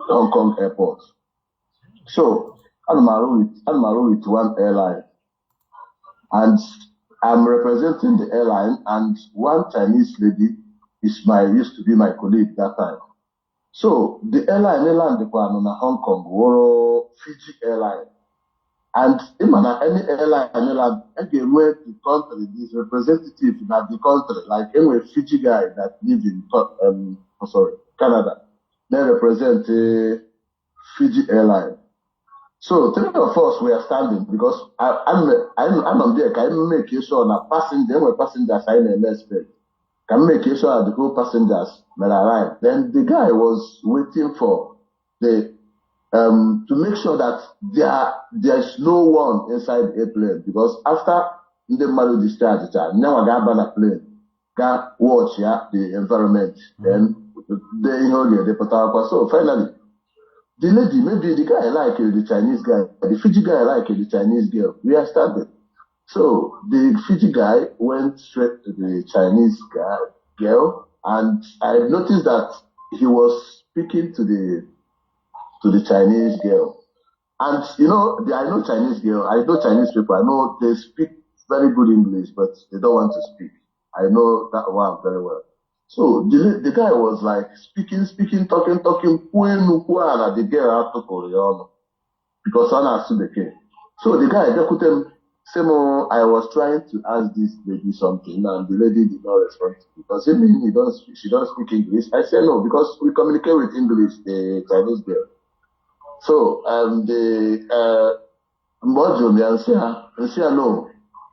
Hong Kong airport. So I'm married with one airline, and I'm representing the airline, and one Chinese lady used to be my colleague that time. So the airline in Hong Kong were Fiji airline. And any airline again where the country is representative that the country, like any Fiji guy that lives in Canada, they represent Fiji airline. So three of us were standing because I'm on there. Can make sure that passengers I may expect. Can make sure that the whole passengers may arrive. Then the guy was waiting for the to make sure that there's no one inside the airplane, because after the matter discharge, now I got on a plane, got watch the environment, then the Potawatomi. So finally, the lady, maybe the guy like the Chinese guy, the Fiji guy like the Chinese girl. We are started. So the Fiji guy went straight to the Chinese girl, and I noticed that he was speaking to the Chinese girl. And I know Chinese girl, I know Chinese people, I know they speak very good English, but they don't want to speak. I know that one very well. So the guy was like speaking, talking, and the girl had to call because Anna became. So the guy, I was trying to ask this lady something, and the lady did not respond because she don't speak English. I said no, because we communicate with English, the Chinese girl. So the module and say no,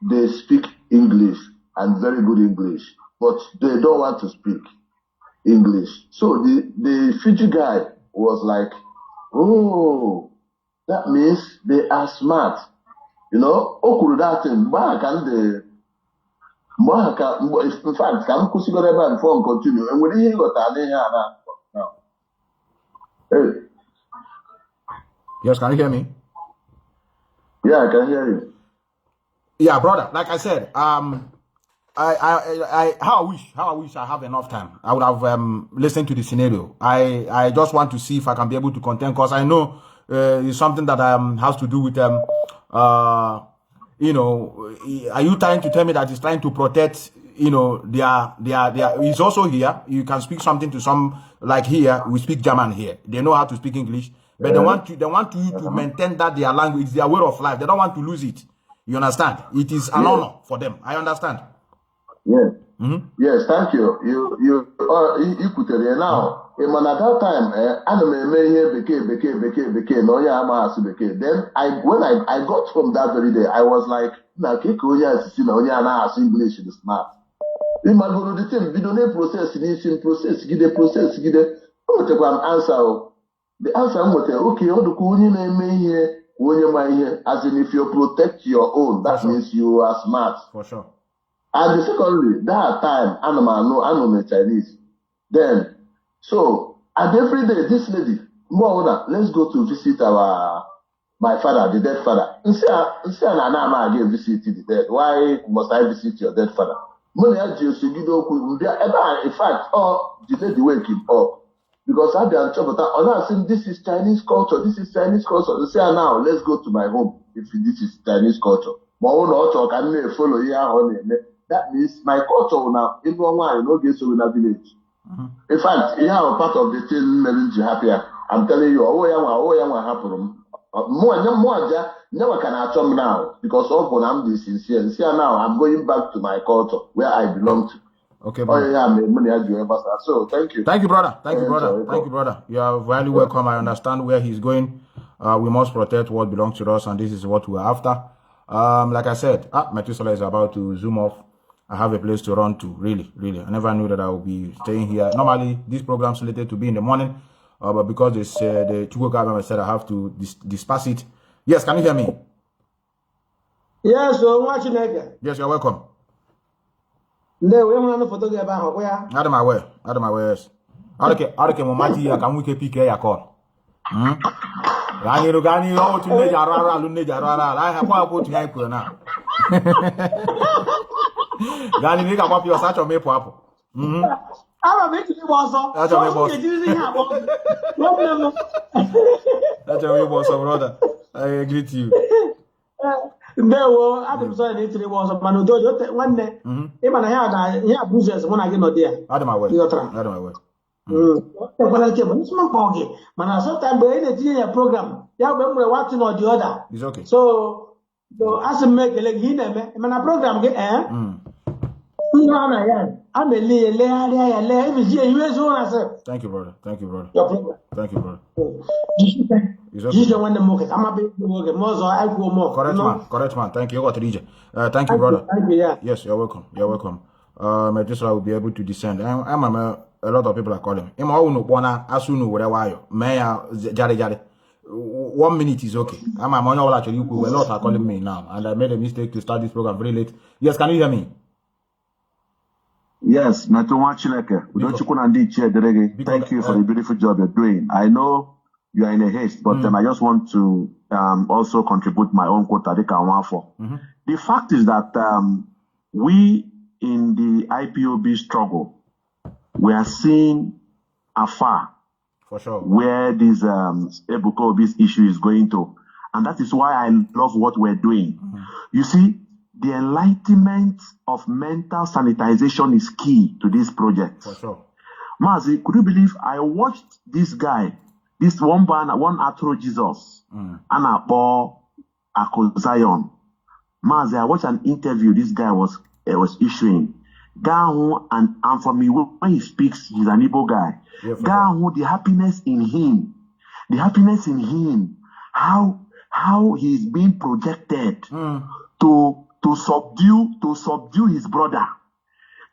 they speak English and very good English, but they don't want to speak English. So the Fiji guy was like, oh, that means they are smart. That in fact, can before continue. And when he got now. Hey. Yes, can you hear me? Yeah, I can hear you. Yeah, brother. Like I said, how I wish I have enough time. I would have listened to the scenario. I just want to see if I can be able to contain, because I know it's something that has to do with are you trying to tell me that he's trying to protect their he's also here. You can speak something to some, like here we speak German here. They know how to speak English. But they want you to maintain that their language, their way of life. They don't want to lose it. You understand? It is an honor for them. I understand. Yes. Mm-hmm. Yes, thank you. You put it there now. At that time, then when I got from that very day, I was like, English is smart. In my the thing, we don't process, give an answer. The answer was okay, as in if you protect your own, that means you are smart. For sure. And secondly, that time, I know Chinese. Then, so, and every day, this lady, let's go to visit my father, the dead father. I again visit the dead. Why must I visit your dead father? In fact, the lady wake him up. Because I've been saying this is Chinese culture, They say now, let's go to my home if this is Chinese culture. Follow here. That means my culture now in one get so in a village. In fact, part of the thing made you happier. I'm telling you, happen. Never can I come now because I'm this sincere. Now I'm going back to my culture where I belong to. Okay, brother. So thank you. Thank you, brother. Thank you, brother. You are very welcome. I understand where he's going. We must protect what belongs to us, and this is what we're after. Like I said, Methuselah is about to zoom off. I have a place to run to. Really. I never knew that I would be staying here. Normally, this program is slated to be in the morning, but because the Chugo government said I have to disperse it. Yes, can you hear me? Yes, I'm watching again. Yes, you're welcome. No, we want to photo about where. Out of my way, yes. Okay, Mamaji, can we keep your call? Gani, oh, to Nejarara, I have one put to now. Gani, make up your such a maple apple. I'm a bit also. That's a boss. That's a boss, brother. I agree to you. No, I'm sorry, it was a Manudo one day. Even I had bruises when I get not there. Out of my way. Out of my way. Man, sometimes in a program, yeah, remember watching or the other. It's okay. So as a make a leg in a program get I'm a thank you, brother. Thank you, brother. Thank you, brother. I'm a bit more. Correct, man. Thank you. Thank you, brother. Thank you, yeah. Yes, you're welcome. You're welcome. Methuselah will be able to descend. I'm a lot of people are calling. I'm all no wanna asunu whatever. May jare. 1 minute is okay. I'm on actually. A lot are calling me now, and I made a mistake to start this program very late. Yes, can you hear me? Yes, thank you for the beautiful job you're doing. I know you are in a haste, but I just want to also contribute my own quota. The fact is that we in the IPOB struggle, we are seeing afar for sure where this Ebuka Obi's issue is going to. And that is why I love what we're doing. You see, the enlightenment of mental sanitization is key to this project. For sure. Mazi, could you believe I watched this guy, this one Atro Jesus, Anabo Zion. Mazi, I watched an interview this guy was issuing. Gahu and for me, when he speaks, he's an Igbo guy. Yeah, Gahu, the happiness in him, how he's being projected to subdue his brother,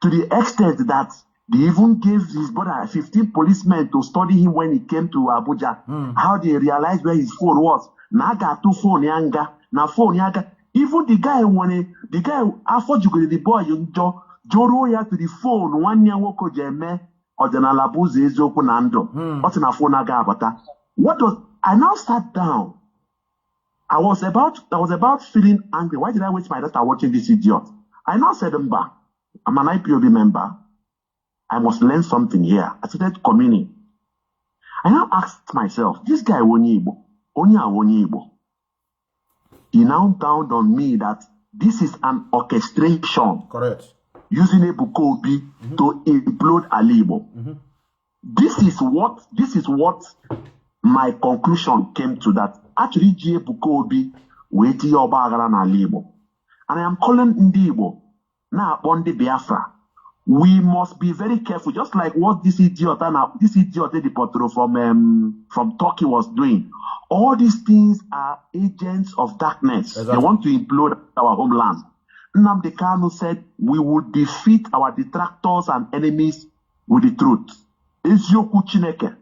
to the extent that they even gave his brother 15 policemen to study him when he came to Abuja. How they realized where his phone was. Naga to phone yanga, na phone yanga. Even the guy after you the boy Joro ya to the phone 1 year woko jeme or the Nalabuze is open ando. What's in a phone agabata? I now sat down. I was about feeling angry. Why did I waste my data watching this idiot? I now said, I'm an IPOB member. I must learn something here. I started communing. I now asked myself, this guy Onyibo. He now dawned on me that this is an orchestration. Correct. Using Ebuka Obi to implode Alibo. This is what my conclusion came to, that actually Ebuka Obi weti Oba Agara na Alibo. And I am calling Ndibo now on the Biafra. We must be very careful, just like what this idiot from Turkey was doing. All these things are agents of darkness. Exactly. They want to implode our homeland. Nnamdi Kanu said, we will defeat our detractors and enemies with the truth. Ezioku Chineke.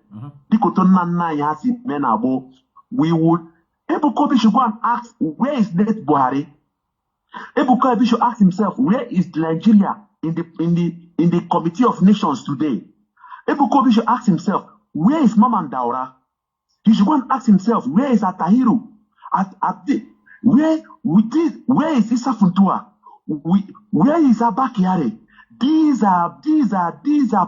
We would. Ebuka Obi should go and ask, where is late Buhari? Ebuka Obi should ask himself, where is Nigeria in the Committee of Nations today? Ebuka Obi should ask himself, where is Maman Daura? He should go and ask himself, where is Atahiru? Where is Issa Funtua? Where is Abakiare? These are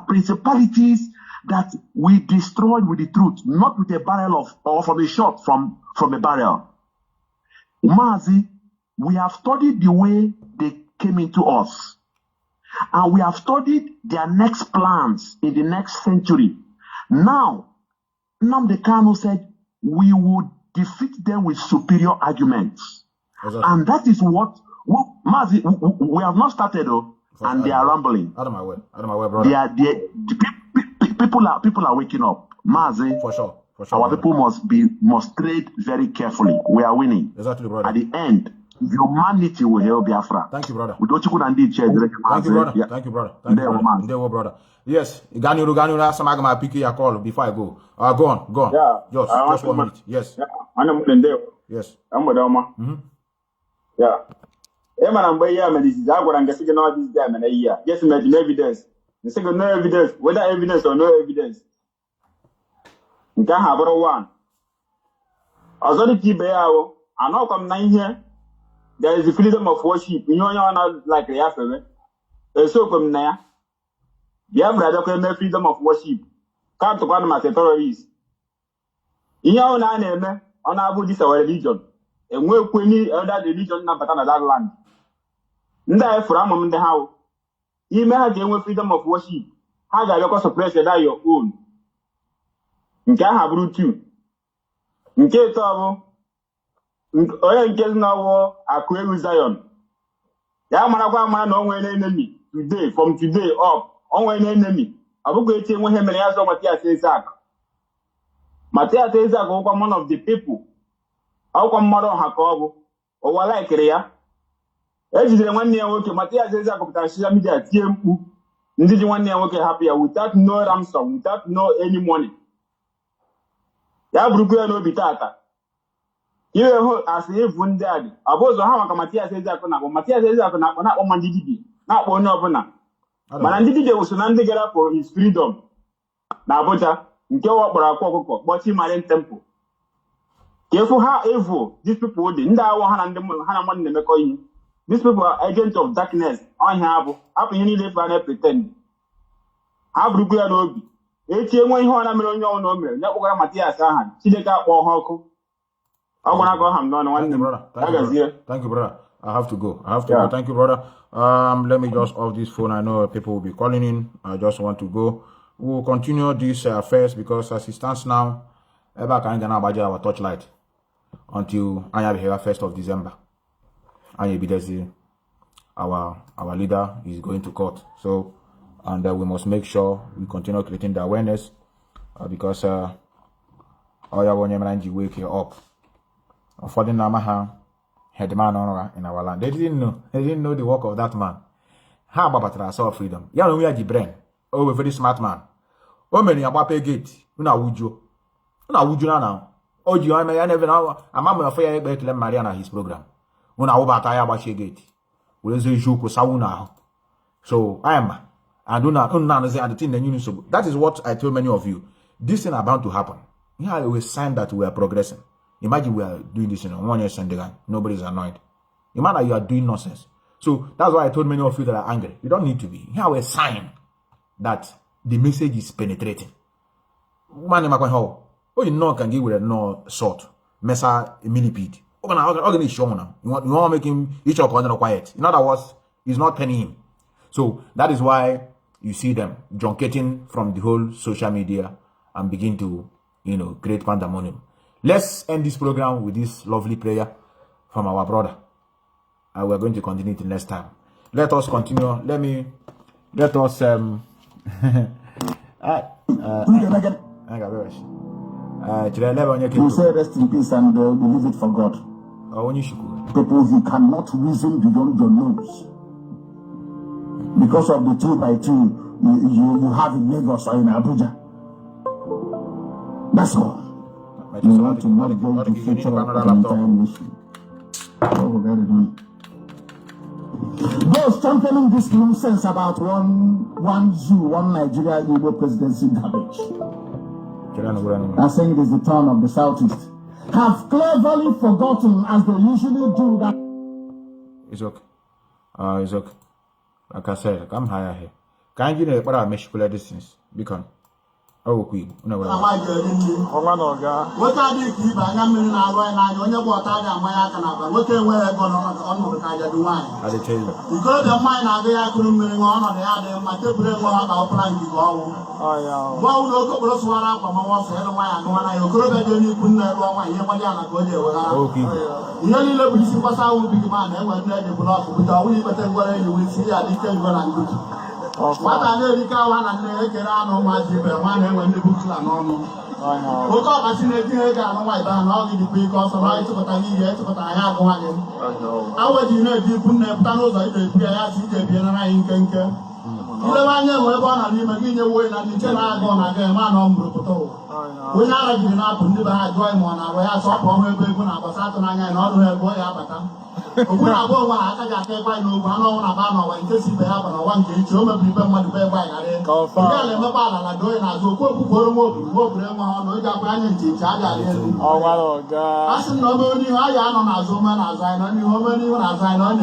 principalities that we destroyed with the truth, not with a barrel or from a shot from a barrel. Mazi, we have studied the way they came into us, and we have studied their next plans in the next century. Now, Nnamdi Kanu said we would defeat them with superior arguments. Exactly. And that is what Mazi, we have not started though, and they are rambling. Out of my way, brother. People are waking up. Mazi, for sure. Our people must trade very carefully. We are winning. Exactly, brother. At the end, humanity will help Biafra. Thank you, brother. We don't you Thank you, brother. Yeah. Thank you, brother. Brother. Yes, Ganuru, Samagama, pick your call before I go. Go on. Yeah. Just 1 minute. Yes. Yeah. I'm yes. I'm yeah. I'm this is I'm going to get all this damn in a year. Yes, imagine evidence. The second, no evidence, whether evidence or no evidence. You can't have one. As only people are not coming here. There is the freedom of worship. You know, you're not like the African. So from there, Biafra document freedom of worship. Can't to call as a terrorist. In your name, on our this our religion. And we're any other religion not but that land. Nda from in the house. You may have gained freedom of worship. How got you suppress that your own? You can't have root too. In case of oil in case now war, acquire with Zion. Yamanagua man on an enemy today, from today up, on an enemy. I will go to him and ask Matthias Isaac. Matthias Isaac, one of the people. How come Mother Hakobo, or what like Rea? Edge the 1 year work, Matthias Isaac of social media, TMU. Did you 1 year work happier without no ransom, without no any money? Yabruku no bitata. You as if one daddy. I was how Matthias Isaac on Matthias Isaac on Mandidi, not one of them. Mandidi was an get up for his freedom. Nabota, go up for a cocoa, but him my temple. Careful how evil these people didn't die 100 and the these people are agents of darkness. I have up in any day pretend. Have Rukia Nobi. ATM 100 million number, not what Matthias Sahan. See the cat or Hawk. I want to go home. No, Thank you, brother. I have to go. Go. Thank you, brother. Let me just off this phone. I know people will be calling in. I just want to go. We'll continue this first because as it stands now, ever can get our torchlight until I have here 1st of December. And be there. Our leader is going to court. So, and we must make sure we continue creating the awareness because all you want to wake you up. For the Namaha headman in our land. They didn't know the work of that man. How about our freedom? Yeah, we are the brain. Oh, a very smart man. Oh, many about pay gate. Una would you now? Oh, you I never know. I'm a fair to Mariana his program. Una about I about gate. Will say you sauna. So I am. I do not understand the thing the news. That is what I told many of you. This thing about to happen. Yeah, we sign that we are progressing. Imagine we are doing this in 1 year Sendegan. Nobody's annoyed. Imagine you are doing nonsense. So that's why I told many of you that are angry. You don't need to be. Here we sign that the message is penetrating. Man, oh, you know, can give with a no sort. Mesa a millipede. Oh, I'm show now. You want to make him each of other quiet. In other words, he's not penning him. So that is why you see them junketing from the whole social media and begin to, create pandemonium. Let's end this program with this lovely prayer from our brother. And we're going to continue it next time. Let us continue. Let us you say rest in peace and we leave it for God. People who cannot reason beyond your nose. Because of the 2x2 you have in Lagos or in Abuja. That's all. You want to not go to the future of the entire nation. Those championing this nonsense about one zoo, one Nigeria Igbo presidency garbage. I'm saying it is the turn of the Southeast. Have cleverly forgotten, as they usually do, that. It's okay. It's okay. Like I said, come higher here. Can you know what I mesh for distance? Become. Oh, we no. What are the key by Yamin and I on your water and my Akanaka? What can wear on the Kaja do wine? I tell you. Because the mine are there, I couldn't bring on the other, my table our plan to go. Well, look at what's one up on my one said, and one I could have done you couldn't have one, and Yamadiana go there. You only love this was I will be the man, and when they block without we but then you will see, I didn't go and good. What I know, you can't and get on Mazi Methuselah when the books are normal. What I see the day on my band, I'll give you because of my what I need, but I have one. How would you know if you couldn't have done those ideas? I see the piano in Kenka. You know, I never want to leave a way and you tell I go on again, man on Bruto. When I did not put the bad joy one, I saw from her people, I was out and all her boy Abata. When I go, I got to buy no one on a banner in case you have one case, you may prepare my pay by a call for a ball and I do it as a cook for a move, on the Japan teacher. Oh, God. I said, nobody, I am on a Zoman as I know you, as I know.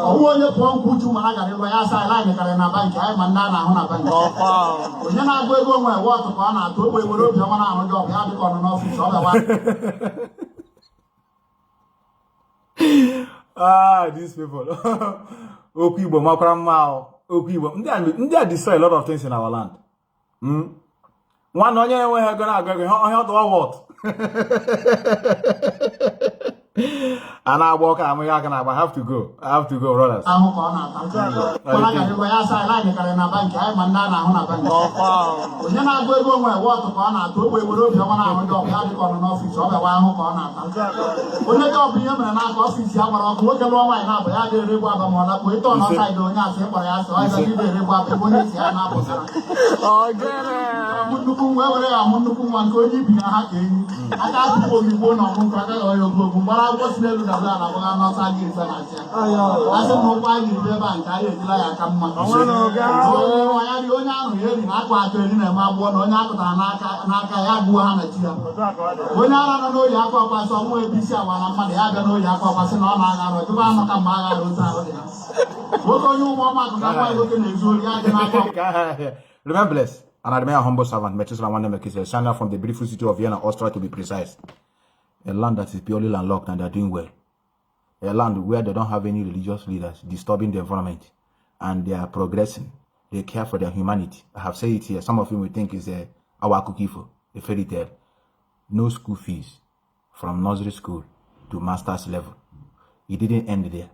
ọwụ onye pụọ nkwụ uchu mana gara ịgwa ya asa ala anyị karịrị na bankị anyị ma ndị a na-ahụ na bankị onye na-agụ ego onwe ewe ọtụ ka ọ na-atụ ogbe were obi ọma na-ahụ ndị ọbụ ya dịka ọnụ n'ọfịs ọ bịawa these people. Okwu Igbo makwara mma okwu Igbo ndị a destroy a lot of things in our land. Nwanne onye enweghị ego na-agụ ego ihe ọdụ what? And I walk, I'm I have to go, brothers. What's the name of the Remember this, and I remain a humble servant, Methuselah Nnamdi, channel from the beautiful city of Vienna, Austria, to be precise. A land that is purely landlocked and they are doing well. A land where they don't have any religious leaders disturbing the environment and they are progressing. They care for their humanity. I have said it here. Some of you will think it's our cookie for a fairy tale. No school fees from nursery school to master's level. It didn't end there.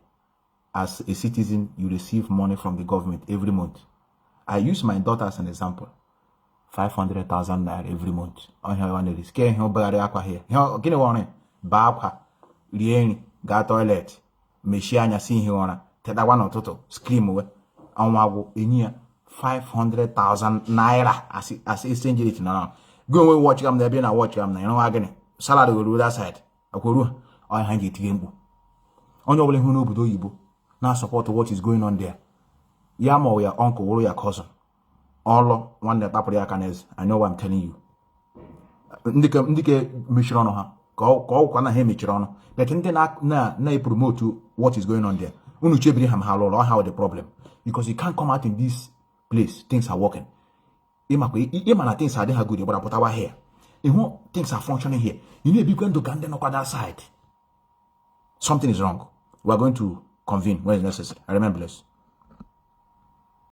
As a citizen, you receive money from the government every month. I use my daughter as an example. 500,000 naira every month. On her one is getting her bag aqua here. Get one Baba, Lieni, got toilet, Meshianya seeing her on Teda one or Toto, scream away. On our in year 500,000 naira as exchange it now. Go away, watch them there being a watch them. You know, again, salary will do that side. A guru, I hang it to him. On your who know Budo now support what is going on there. Yamo, your uncle or your cousin. All one that Papriacanes, I know what I'm telling you. Ndike Michirono ha. Go kwana he Michirono. But in the na promote to what is going on there. Unuchebriham halo or how the problem. Because you can't come out in this place, things are working. Imana things are there good, but our here. Things are functioning here. You need to be going to Ganden or other side. Something is wrong. We are going to convene when it's necessary. I remember this.